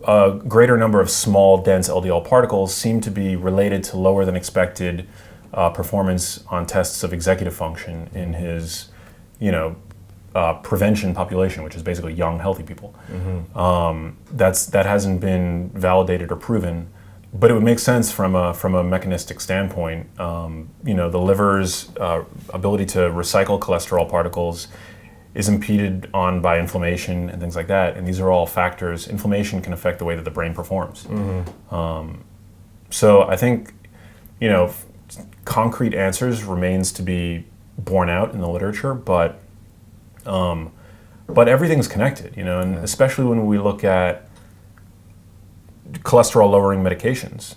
a greater number of small, dense LDL particles seem to be related to lower than expected performance on tests of executive function in his, prevention population, which is basically young, healthy people. That hasn't been validated or proven, but it would make sense from a mechanistic standpoint. The liver's ability to recycle cholesterol particles is impeded on by inflammation and things like that, and these are all factors. Inflammation can affect the way that the brain performs. So I think, concrete answers remains to be borne out in the literature, but everything's connected, and especially when we look at cholesterol-lowering medications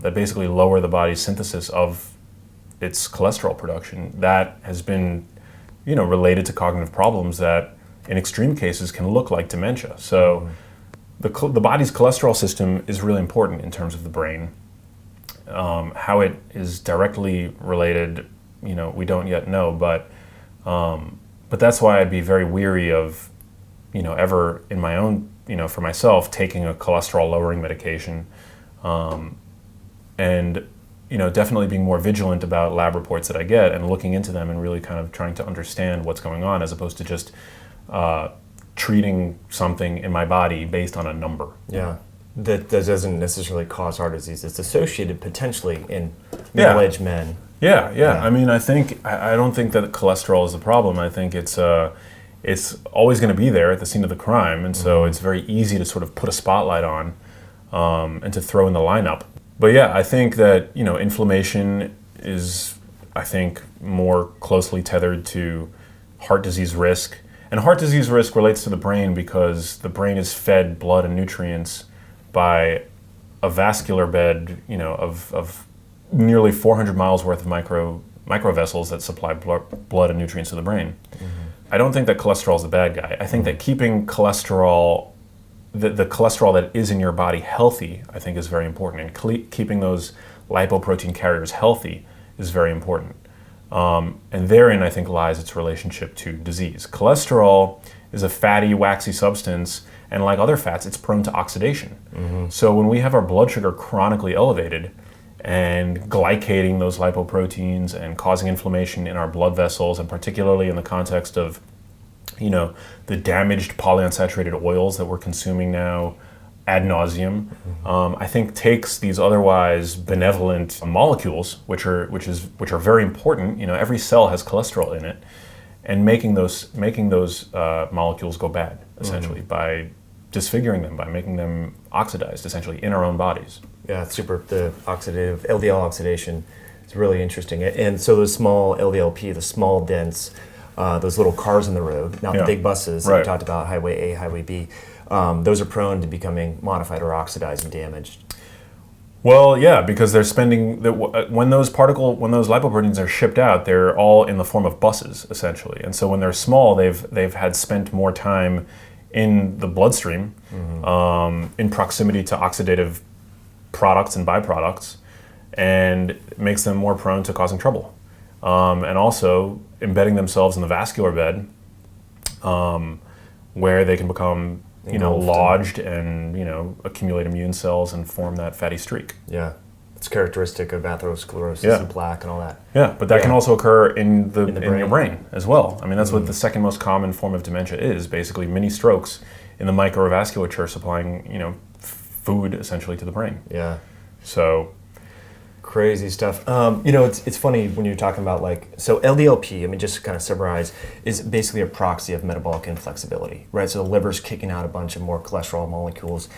that basically lower the body's synthesis of its cholesterol production. That has been related to cognitive problems that in extreme cases can look like dementia. So the body's cholesterol system is really important in terms of the brain. How it is directly related, we don't yet know, but that's why I'd be very weary of, ever in my own, for myself, taking a cholesterol lowering medication, and definitely being more vigilant about lab reports that I get and looking into them and really kind of trying to understand what's going on, as opposed to just treating something in my body based on a number. Yeah, that doesn't necessarily cause heart disease. It's associated potentially in middle-aged men. Yeah. I don't think that cholesterol is the problem. I think it's always going to be there at the scene of the crime, and so it's very easy to sort of put a spotlight on and to throw in the lineup. But yeah, I think that inflammation is, I think, more closely tethered to heart disease risk, and heart disease risk relates to the brain because the brain is fed blood and nutrients by a vascular bed, of nearly 400 miles worth of microvessels that supply blood and nutrients to the brain. I don't think that cholesterol is the bad guy. I think that keeping cholesterol, the cholesterol that is in your body healthy, I think is very important. And keeping those lipoprotein carriers healthy is very important. And therein, I think, lies its relationship to disease. Cholesterol is a fatty, waxy substance, and like other fats, it's prone to oxidation. So when we have our blood sugar chronically elevated and glycating those lipoproteins and causing inflammation in our blood vessels, and particularly in the context of, the damaged polyunsaturated oils that we're consuming now ad nauseum, I think takes these otherwise benevolent molecules, which are very important. Every cell has cholesterol in it, and making those molecules go bad essentially by disfiguring them, by making them oxidized essentially in our own bodies. Yeah, it's super. The oxidative LDL oxidation is really interesting. And so those small LDLP, the small dense, those little cars on the road, not the big buses that we talked about, Highway A, Highway B, those are prone to becoming modified or oxidized and damaged. Well, yeah, because they're spending when those lipoproteins are shipped out, they're all in the form of buses essentially, and so when they're small, they've had spent more time in the bloodstream, in proximity to oxidative products and byproducts, and it makes them more prone to causing trouble, and also embedding themselves in the vascular bed, where they can become lodged and accumulate immune cells and form that fatty streak. Yeah, it's characteristic of atherosclerosis and plaque and all that. Yeah, but that can also occur in your brain as well. I mean, that's what the second most common form of dementia is, basically mini strokes in the microvasculature supplying food essentially to the brain. Yeah. So crazy stuff. It's funny when you're talking about so LDLP, just to kind of summarize, is basically a proxy of metabolic inflexibility, right? So the liver's kicking out a bunch of more cholesterol molecules.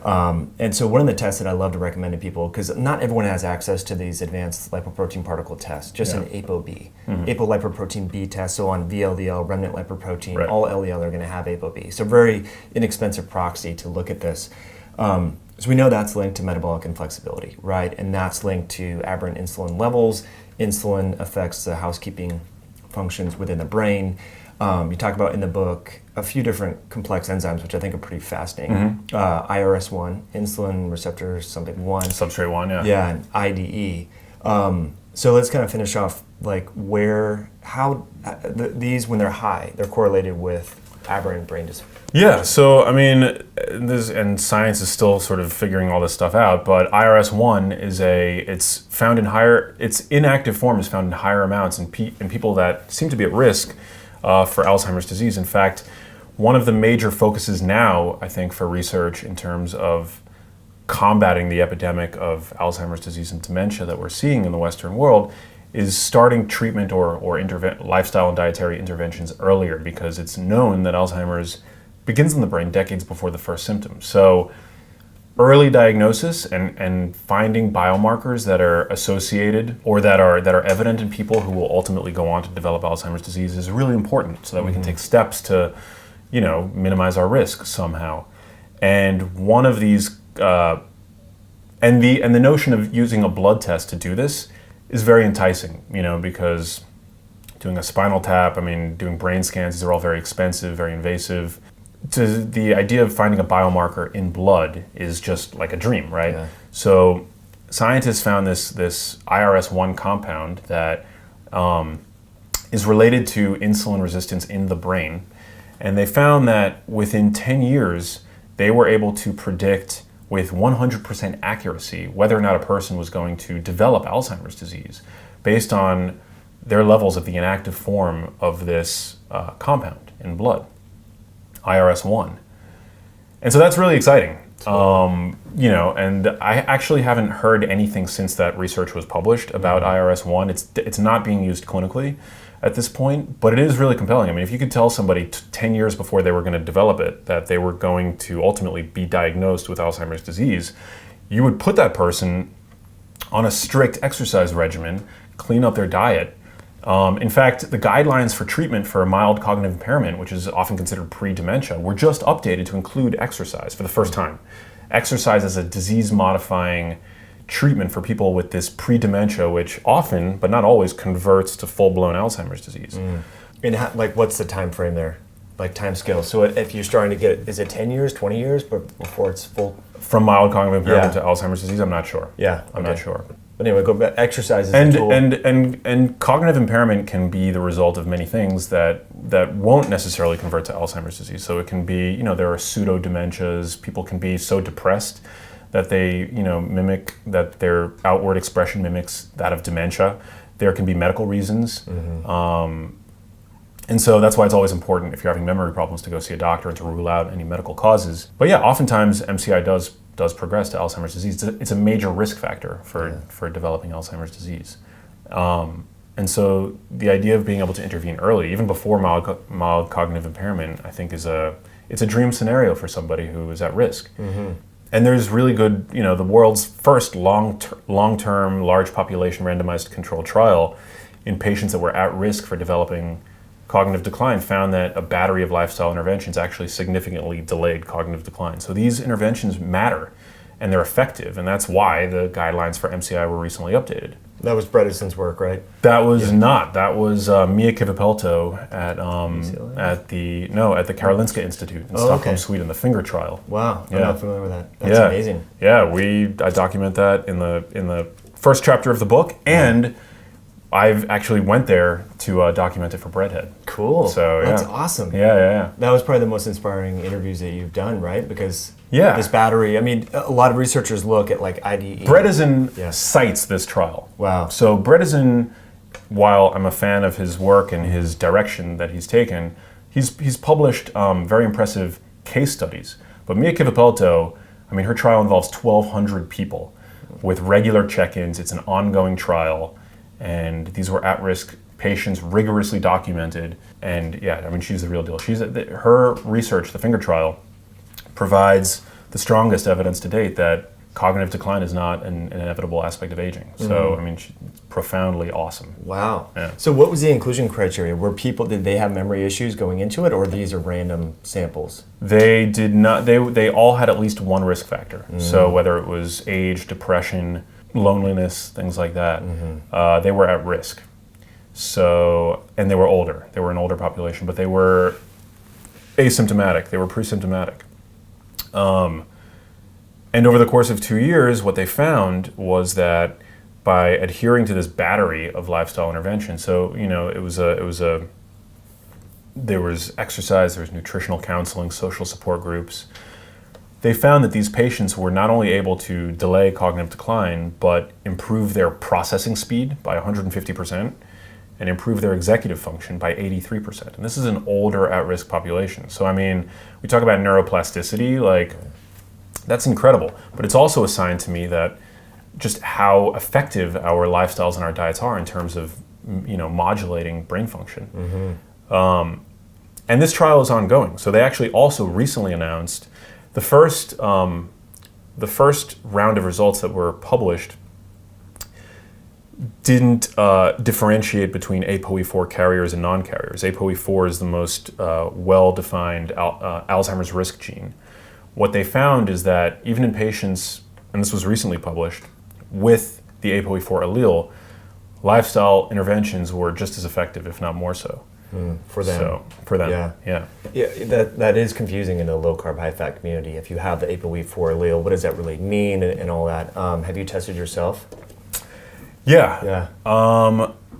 And so one of the tests that I love to recommend to people, because not everyone has access to these advanced lipoprotein particle tests, just an ApoB, apolipoprotein B test. So on VLDL, remnant lipoprotein, all LDL are going to have ApoB. So very inexpensive proxy to look at this. So we know that's linked to metabolic inflexibility, right? And that's linked to aberrant insulin levels. Insulin affects the housekeeping functions within the brain. You talk about in the book a few different complex enzymes, which I think are pretty fascinating. IRS1, insulin receptor something 1. Substrate 1, yeah. Yeah, and IDE. So let's kind of finish off how these, when they're high, they're correlated with aberrant brain dysfunction. Yeah, so science is still sort of figuring all this stuff out, but IRS1 its inactive form is found in higher amounts in people that seem to be at risk for Alzheimer's disease. In fact, one of the major focuses now, I think, for research in terms of combating the epidemic of Alzheimer's disease and dementia that we're seeing in the Western world is starting treatment or lifestyle and dietary interventions earlier, because it's known that Alzheimer's begins in the brain decades before the first symptoms. So early diagnosis and finding biomarkers that are associated or that are evident in people who will ultimately go on to develop Alzheimer's disease is really important, so that we can take steps to, minimize our risk somehow. And one of these, and the notion of using a blood test to do this is very enticing, because doing a spinal tap, doing brain scans, these are all very expensive, very invasive. The idea of finding a biomarker in blood is just like a dream, right? Yeah. So scientists found this IRS1 compound that is related to insulin resistance in the brain. And they found that within 10 years, they were able to predict with 100% accuracy whether or not a person was going to develop Alzheimer's disease based on their levels of the inactive form of this compound in blood, IRS1. And so that's really exciting. And I actually haven't heard anything since that research was published about IRS1. It's not being used clinically at this point, but it is really compelling. If you could tell somebody 10 years before they were going to develop it that they were going to ultimately be diagnosed with Alzheimer's disease, you would put that person on a strict exercise regimen, clean up their diet. In fact, the guidelines for treatment for a mild cognitive impairment, which is often considered pre-dementia, were just updated to include exercise for the first time. exercise as a disease-modifying treatment for people with this pre-dementia, which often, but not always, converts to full-blown Alzheimer's disease. And what's the time frame there? Like time scale. So if you're starting to get, is it 10 years, 20 years before it's full? From mild cognitive impairment to Alzheimer's disease, I'm not sure. Yeah, I'm not sure. But anyway, go back. Exercise is And a tool. and cognitive impairment can be the result of many things that won't necessarily convert to Alzheimer's disease. So it can be, there are pseudo dementias. People can be so depressed that they, mimic, that their outward expression mimics that of dementia. There can be medical reasons. And so that's why it's always important, if you're having memory problems, to go see a doctor and to rule out any medical causes. But yeah, oftentimes MCI does progress to Alzheimer's disease. It's a major risk factor for developing Alzheimer's disease. And so the idea of being able to intervene early, even before mild cognitive impairment, I think it's a dream scenario for somebody who is at risk. And there's really good, the world's first long-term, large population randomized controlled trial in patients that were at risk for developing cognitive decline found that a battery of lifestyle interventions actually significantly delayed cognitive decline. So these interventions matter, and they're effective, and that's why the guidelines for MCI were recently updated. That was Bredeson's work, right? That was not. That was Mia Kivipelto at the Karolinska Institute in Stockholm, Sweden, the finger trial. Wow, I'm not familiar with that. That's amazing. Yeah, I document that in the first chapter of the book, and I've actually went there to document it for Breadhead. Cool. So that's awesome. Yeah. That was probably the most inspiring interviews that you've done, right? Because Yeah. This battery, I mean, a lot of researchers look at like IDE. Bredesen cites this trial. Wow. So Bredesen, while I'm a fan of his work and his direction that he's taken, he's published very impressive case studies. But Mia Kivipelto, I mean, her trial involves 1,200 people with regular check-ins. It's an ongoing trial, and these were at-risk patients, rigorously documented. And yeah, I mean, she's the real deal. Her research, the finger trial, provides the strongest evidence to date that cognitive decline is not an inevitable aspect of aging. So, I mean, she's profoundly awesome. Wow. Yeah. So what was the inclusion criteria? Did they have memory issues going into it, or these are random samples? They did not, they all had at least one risk factor. So whether it was age, depression, loneliness, things like that, they were at risk. So, and they were older. They were an older population, but they were asymptomatic. They were pre-symptomatic. And over the course of 2 years, what they found was that by adhering to this battery of lifestyle intervention, so there was exercise, there was nutritional counseling, social support groups. They found that these patients were not only able to delay cognitive decline, but improve their processing speed by 150% and improve their executive function by 83%. And this is an older at-risk population. So I mean, we talk about neuroplasticity, like that's incredible, but it's also a sign to me that just how effective our lifestyles and our diets are in terms of modulating brain function. And this trial is ongoing. So they actually also recently announced the first round of results that were published didn't differentiate between ApoE4 carriers and non-carriers. ApoE4 is the most well-defined Alzheimer's risk gene. What they found is that even in patients, and this was recently published, with the ApoE4 allele, lifestyle interventions were just as effective, if not more so. For them. So, for them, yeah. That is confusing in a low-carb, high-fat community. If you have the ApoE4 allele, what does that really mean and all that? Have you tested yourself? Yeah.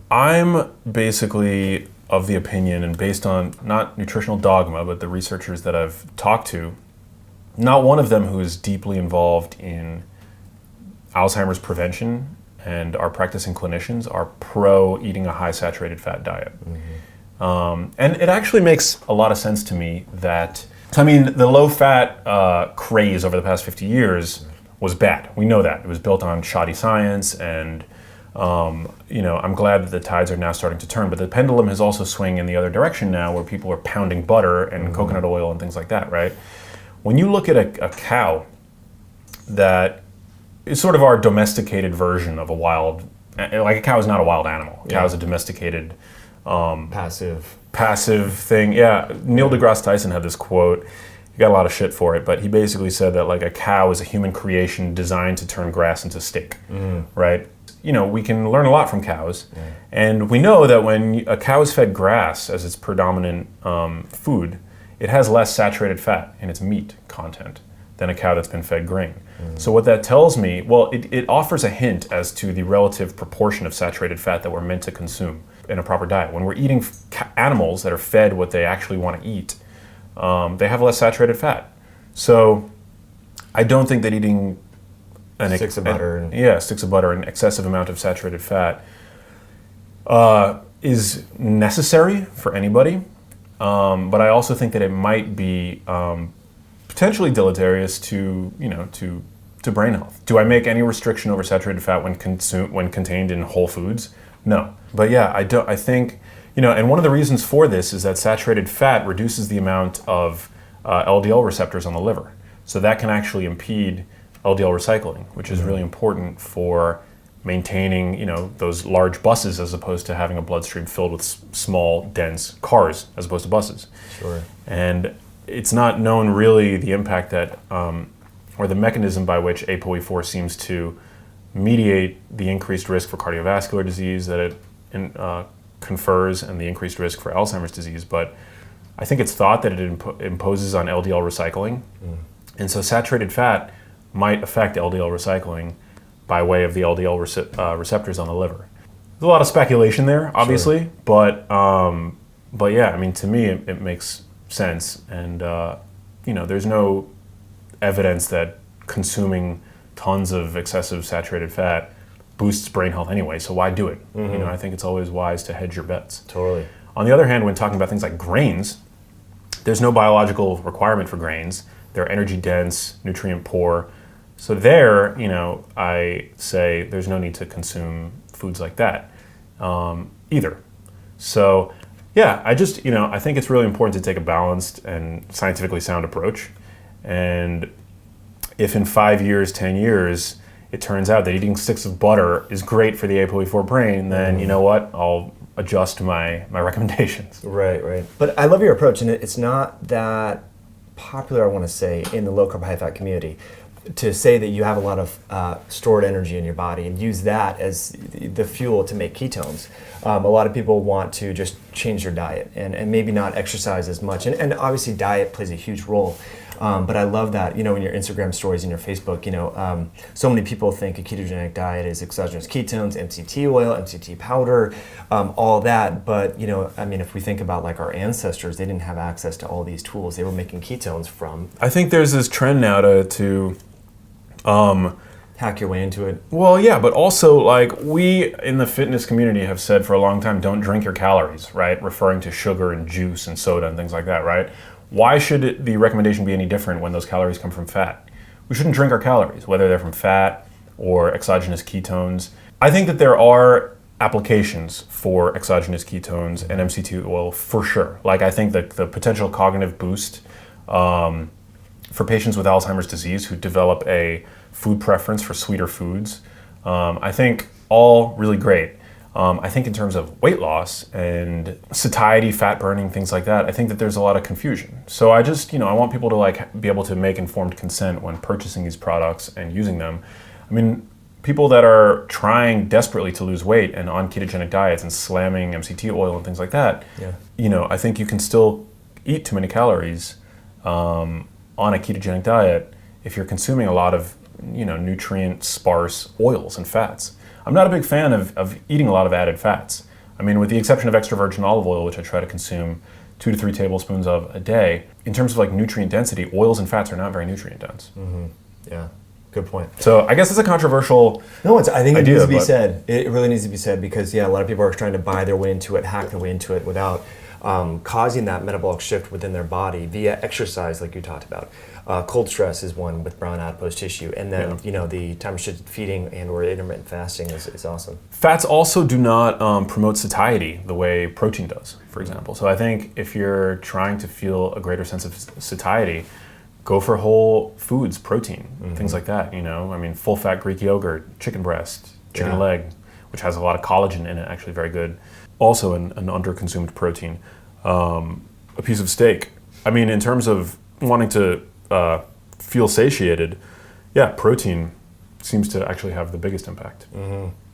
I'm basically of the opinion, and based on not nutritional dogma, but the researchers that I've talked to, not one of them who is deeply involved in Alzheimer's prevention and are practicing clinicians are pro eating a high saturated fat diet. And it actually makes a lot of sense to me that, I mean, the low fat craze over the past 50 years was bad. We know that. It was built on shoddy science, and I'm glad that the tides are now starting to turn, but the pendulum is also swinging in the other direction now, where people are pounding butter and coconut oil and things like that, right? When you look at a cow that is sort of our domesticated version of a wild, like a cow is not a wild animal. A cow is a domesticated, passive thing. Yeah, Neil deGrasse Tyson had this quote. he got a lot of shit for it, but he basically said that like a cow is a human creation designed to turn grass into steak, right? You know, we can learn a lot from cows, and we know that when a cow is fed grass as its predominant food, it has less saturated fat in its meat content than a cow that's been fed grain. So what that tells me, well, it offers a hint as to the relative proportion of saturated fat that we're meant to consume in a proper diet. When we're eating animals that are fed what they actually want to eat, they have less saturated fat. So I don't think that eating sticks of butter an excessive amount of saturated fat is necessary for anybody. But I also think that it might be potentially deleterious to brain health. Do I make any restriction over saturated fat when contained in whole foods? No. But yeah, I think, and one of the reasons for this is that saturated fat reduces the amount of LDL receptors on the liver. So that can actually impede LDL recycling, which is really important for maintaining, those large buses as opposed to having a bloodstream filled with small, dense cars as opposed to buses. Sure. And it's not known really the impact that, or the mechanism by which ApoE4 seems to mediate the increased risk for cardiovascular disease that it confers and the increased risk for Alzheimer's disease. But I think it's thought that it imposes on LDL recycling. And so saturated fat might affect LDL recycling by way of the LDL receptors on the liver. There's a lot of speculation there, obviously, sure. But yeah, I mean, to me, it makes sense. And, there's no evidence that consuming tons of excessive saturated fat boosts brain health anyway, so why do it? I think it's always wise to hedge your bets. Totally. On the other hand, when talking about things like grains, there's no biological requirement for grains. They're energy dense, nutrient poor. So there, I say there's no need to consume foods like that either. So yeah, I think it's really important to take a balanced and scientifically sound approach. And if in 5 years, 10 years, it turns out that eating sticks of butter is great for the ApoE4 brain, then you know what? I'll adjust my recommendations. Right. But I love your approach, and it's not that popular, I want to say, in the low-carb, high-fat community, to say that you have a lot of stored energy in your body and use that as the fuel to make ketones. A lot of people want to just change their diet and maybe not exercise as much. And obviously diet plays a huge role. But I love that, in your Instagram stories and your Facebook, so many people think a ketogenic diet is exogenous ketones, MCT oil, MCT powder, all that. But, if we think about like our ancestors, they didn't have access to all these tools. They were making ketones from. I think there's this trend now to hack your way into it. Well, yeah, but also like we in the fitness community have said for a long time, don't drink your calories, right? Referring to sugar and juice and soda and things like that, right? Why should the recommendation be any different when those calories come from fat? We shouldn't drink our calories, whether they're from fat or exogenous ketones. I think that there are applications for exogenous ketones and MCT oil for sure. Like I think that the potential cognitive boost for patients with Alzheimer's disease who develop a food preference for sweeter foods, I think all really great. I think in terms of weight loss and satiety, fat burning, things like that, I think that there's a lot of confusion. So I just, I want people to like be able to make informed consent when purchasing these products and using them. I mean, people that are trying desperately to lose weight and on ketogenic diets and slamming MCT oil and things like that, I think you can still eat too many calories on a ketogenic diet if you're consuming a lot of, nutrient sparse oils and fats. I'm not a big fan of eating a lot of added fats. I mean, with the exception of extra virgin olive oil, which I try to consume 2 to 3 tablespoons of a day, in terms of like nutrient density, oils and fats are not very nutrient dense. Mm-hmm. Yeah, good point. So I guess it's a controversial I think it needs to be said. It really needs to be said because, a lot of people are trying to buy their way into it, hack their way into it without causing that metabolic shift within their body via exercise like you talked about. Cold stress is one with brown adipose tissue, and then the time restricted feeding and or intermittent fasting is awesome. Fats also do not promote satiety the way protein does, for example. So I think if you're trying to feel a greater sense of satiety, go for whole foods, protein, things like that. Full fat Greek yogurt, chicken breast, chicken leg, which has a lot of collagen in it, actually very good. Also an under-consumed protein. A piece of steak. In terms of wanting to feel satiated, yeah, protein seems to actually have the biggest impact.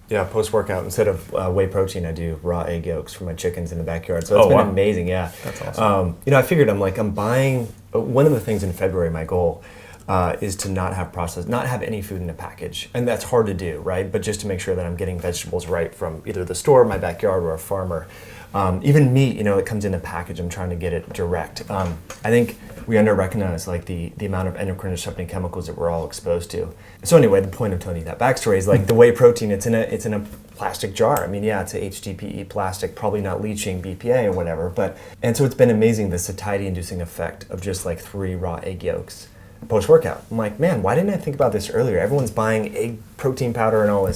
Yeah, post-workout, instead of whey protein, I do raw egg yolks for my chickens in the backyard. So it's been amazing, yeah. That's awesome. I figured I'm buying, one of the things in February, my goal is to not have any food in a package. And that's hard to do, right? But just to make sure that I'm getting vegetables right from either the store, my backyard, or a farmer. Even meat, it comes in a package. I'm trying to get it direct. I think we under-recognize like the amount of endocrine disrupting chemicals that we're all exposed to. So anyway, the point of telling you that backstory is like the whey protein, it's in a plastic jar. I mean, yeah, it's a HDPE plastic, probably not leaching BPA or whatever. And so it's been amazing, the satiety-inducing effect of just like 3 raw egg yolks post-workout. I'm like, man, why didn't I think about this earlier? Everyone's buying egg protein powder and all this.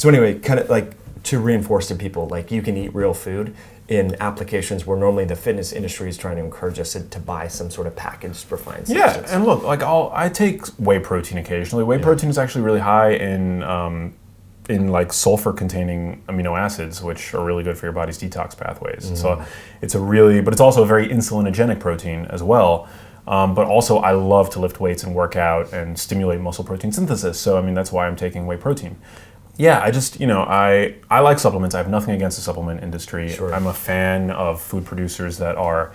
So anyway, kind of like to reinforce to people, like you can eat real food in applications where normally the fitness industry is trying to encourage us to buy some sort of packaged refined substance. Yeah, and look, like I take whey protein occasionally. Whey protein is actually really high in like sulfur-containing amino acids, which are really good for your body's detox pathways. So it's but it's also a very insulinogenic protein as well. But also I love to lift weights and work out and stimulate muscle protein synthesis. So I mean, that's why I'm taking whey protein. Yeah, I just, I like supplements. I have nothing against the supplement industry. Sure. I'm a fan of food producers that are,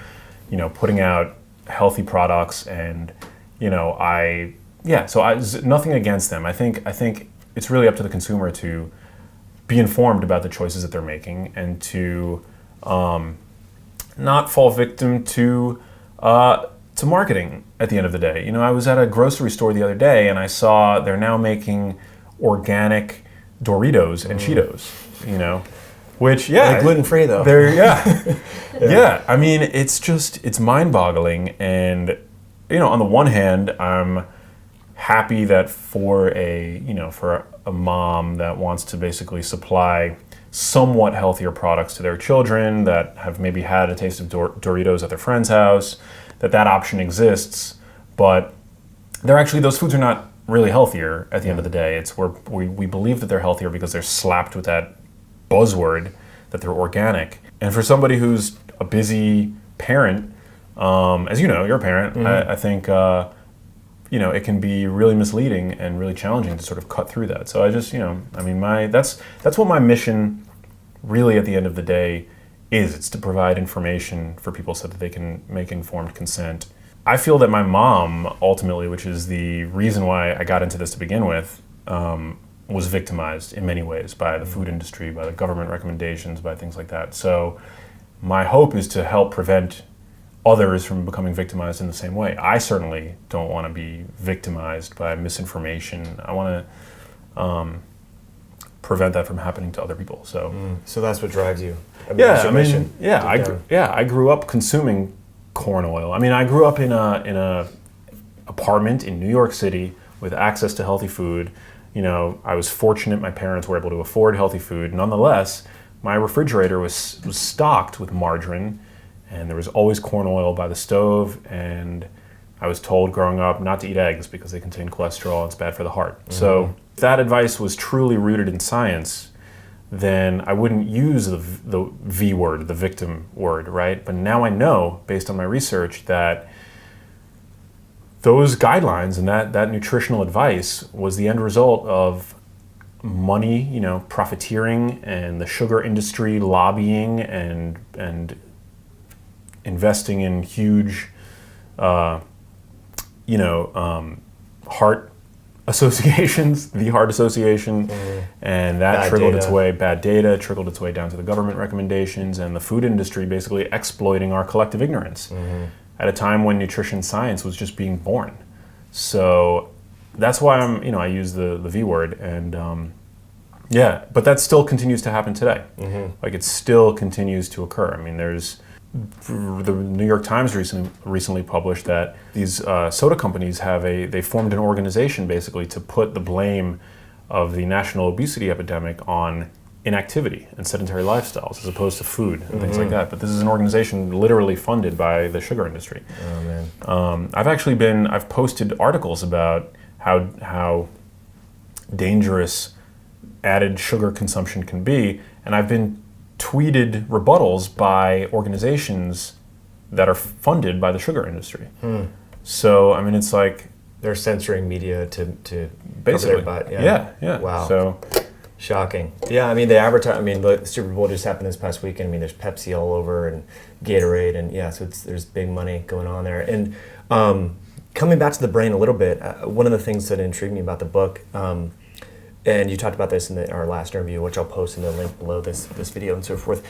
putting out healthy products, and, nothing against them. I think it's really up to the consumer to be informed about the choices that they're making, and to not fall victim to marketing at the end of the day. I was at a grocery store the other day, and I saw they're now making organic Doritos and Cheetos, which, yeah. They're gluten-free though. Yeah. I mean, it's mind-boggling. And, on the one hand, I'm happy that for a mom that wants to basically supply somewhat healthier products to their children that have maybe had a taste of Doritos at their friend's house, that option exists. But those foods are not really healthier at the end of the day. It's where we believe that they're healthier because they're slapped with that buzzword that they're organic. And for somebody who's a busy parent, as you know, you're a parent, I think it can be really misleading and really challenging to sort of cut through that. So I just, that's what my mission really at the end of the day is. It's to provide information for people so that they can make informed consent. I feel that my mom, ultimately, which is the reason why I got into this to begin with, was victimized in many ways by the food industry, by the government recommendations, by things like that. So my hope is to help prevent others from becoming victimized in the same way. I certainly don't want to be victimized by misinformation. I want to prevent that from happening to other people. So that's what drives you. Mission. I grew up consuming corn oil. I mean, I grew up in a apartment in New York City with access to healthy food. I was fortunate my parents were able to afford healthy food. Nonetheless, my refrigerator was stocked with margarine, and there was always corn oil by the stove, and I was told growing up not to eat eggs because they contain cholesterol, it's bad for the heart. So if that advice was truly rooted in science, then I wouldn't use the V word, the victim word, right? But now I know, based on my research, that those guidelines and that nutritional advice was the end result of money, profiteering, and the sugar industry lobbying and investing in huge, heart associations, the Heart Association, and that bad data trickled its way down to the government recommendations, and the food industry basically exploiting our collective ignorance at a time when nutrition science was just being born. So that's why I use the V word, and but that still continues to happen today. Like, it still continues to occur. I mean, the New York Times recently published that these soda companies they formed an organization basically to put the blame of the national obesity epidemic on inactivity and sedentary lifestyles as opposed to food and things like that. But this is an organization literally funded by the sugar industry. Oh man. I've posted articles about how dangerous added sugar consumption can be, and I've been tweeted rebuttals by organizations that are funded by the sugar industry. So, I mean, it's like... They're censoring media to basically. cover their butt. Yeah. Wow. So... Shocking. Yeah, I mean, they advertise. I mean, the Super Bowl just happened this past weekend. I mean, there's Pepsi all over and Gatorade, and yeah, so there's big money going on there. And coming back to the brain a little bit, one of the things that intrigued me about the book, and you talked about this in our last interview, which I'll post in the link below this video and so forth,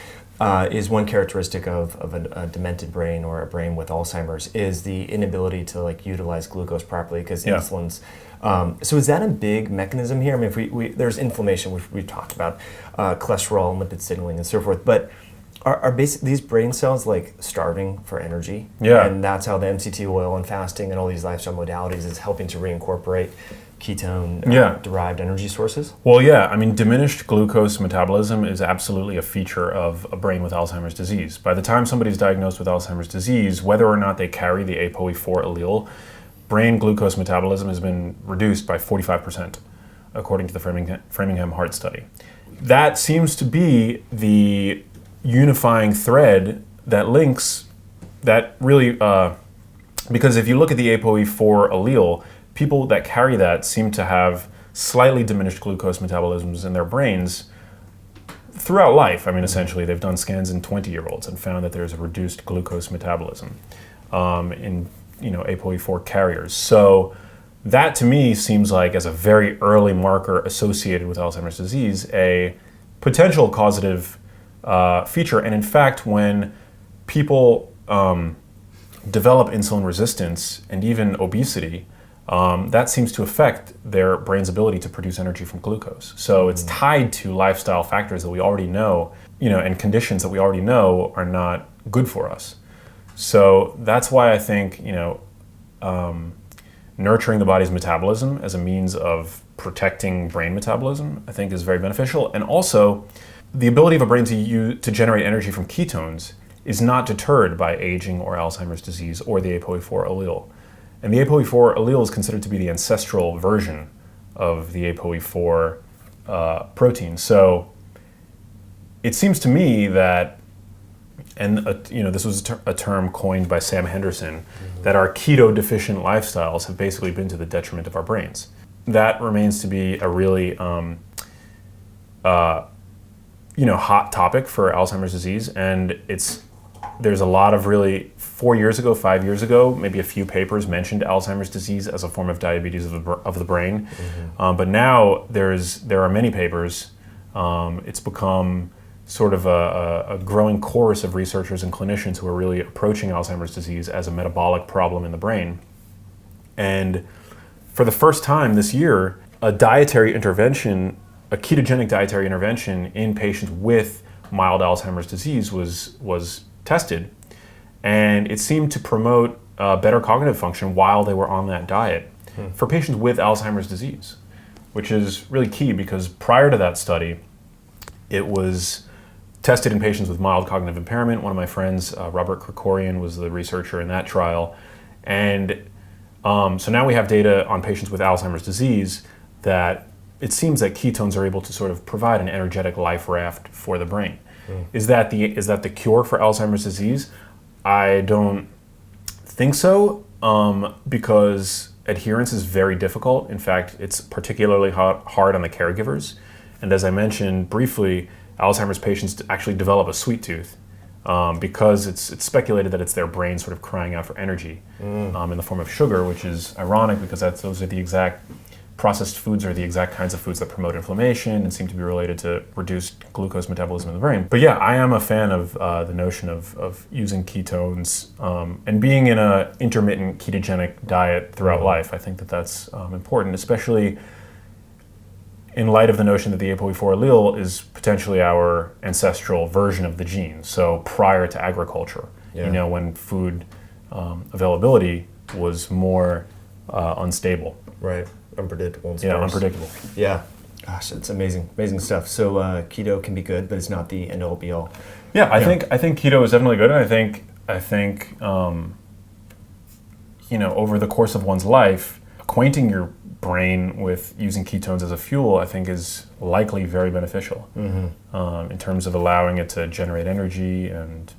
is one characteristic of a demented brain or a brain with Alzheimer's is the inability to like utilize glucose properly because insulin's. So is that a big mechanism here? I mean, if there's inflammation, which we've talked about, cholesterol and lipid signaling and so forth, but are these brain cells like starving for energy? Yeah. And that's how the MCT oil and fasting and all these lifestyle modalities is helping to reincorporate ketone derived energy sources? Well, yeah. I mean, diminished glucose metabolism is absolutely a feature of a brain with Alzheimer's disease. By the time somebody's diagnosed with Alzheimer's disease, whether or not they carry the ApoE4 allele, brain glucose metabolism has been reduced by 45%, according to the Framingham Heart Study. That seems to be the unifying thread that links that really, because if you look at the ApoE4 allele, people that carry that seem to have slightly diminished glucose metabolisms in their brains throughout life. I mean, essentially, they've done scans in 20-year-olds and found that there's a reduced glucose metabolism in ApoE4 carriers. So that to me seems like, as a very early marker associated with Alzheimer's disease, a potential causative feature. And in fact, when people develop insulin resistance and even obesity, that seems to affect their brain's ability to produce energy from glucose. So it's tied to lifestyle factors that we already know, and conditions that we already know are not good for us. So that's why I think, nurturing the body's metabolism as a means of protecting brain metabolism, I think is very beneficial. And also, the ability of a brain to generate energy from ketones is not deterred by aging or Alzheimer's disease or the ApoE4 allele. And the ApoE4 allele is considered to be the ancestral version of the ApoE4 protein. So it seems to me that, and this was a term coined by Sam Henderson, that our keto-deficient lifestyles have basically been to the detriment of our brains. That remains to be a really hot topic for Alzheimer's disease, and there's a lot of really 5 years ago, maybe a few papers mentioned Alzheimer's disease as a form of diabetes of the brain, but now there are many papers. It's become sort of a growing chorus of researchers and clinicians who are really approaching Alzheimer's disease as a metabolic problem in the brain. And for the first time this year, a ketogenic dietary intervention in patients with mild Alzheimer's disease was tested, and it seemed to promote better cognitive function while they were on that diet for patients with Alzheimer's disease, which is really key because prior to that study, it was tested in patients with mild cognitive impairment. One of my friends, Robert Krikorian, was the researcher in that trial. And so now we have data on patients with Alzheimer's disease that it seems that ketones are able to sort of provide an energetic life raft for the brain. Is that the cure for Alzheimer's disease? I don't think so, because adherence is very difficult. In fact, it's particularly hard on the caregivers. And as I mentioned briefly, Alzheimer's patients actually develop a sweet tooth because it's speculated that it's their brain sort of crying out for energy in the form of sugar, which is ironic because those are the exact processed foods are the exact kinds of foods that promote inflammation and seem to be related to reduced glucose metabolism in the brain. But yeah, I am a fan of the notion of using ketones and being in an intermittent ketogenic diet throughout life. I think that's important, especially in light of the notion that the ApoE4 allele is potentially our ancestral version of the gene. So prior to agriculture, when food availability was more unstable. Right. Unpredictable. And yeah, unpredictable. Yeah. Gosh, it's amazing stuff. So keto can be good, but it's not the end all be all. Yeah, I think keto is definitely good, and I think over the course of one's life, acquainting your brain with using ketones as a fuel, I think, is likely very beneficial in terms of allowing it to generate energy and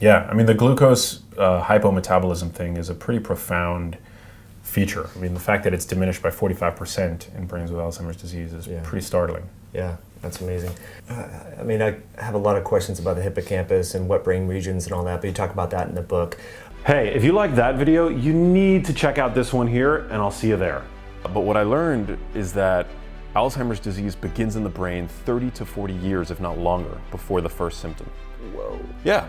Yeah, I mean, the glucose hypometabolism thing is a pretty profound feature. I mean, the fact that it's diminished by 45% in brains with Alzheimer's disease is pretty startling. Yeah, that's amazing. I mean, I have a lot of questions about the hippocampus and what brain regions and all that, but you talk about that in the book. Hey, if you like that video, you need to check out this one here, and I'll see you there. But what I learned is that Alzheimer's disease begins in the brain 30 to 40 years, if not longer, before the first symptom. Whoa. Yeah.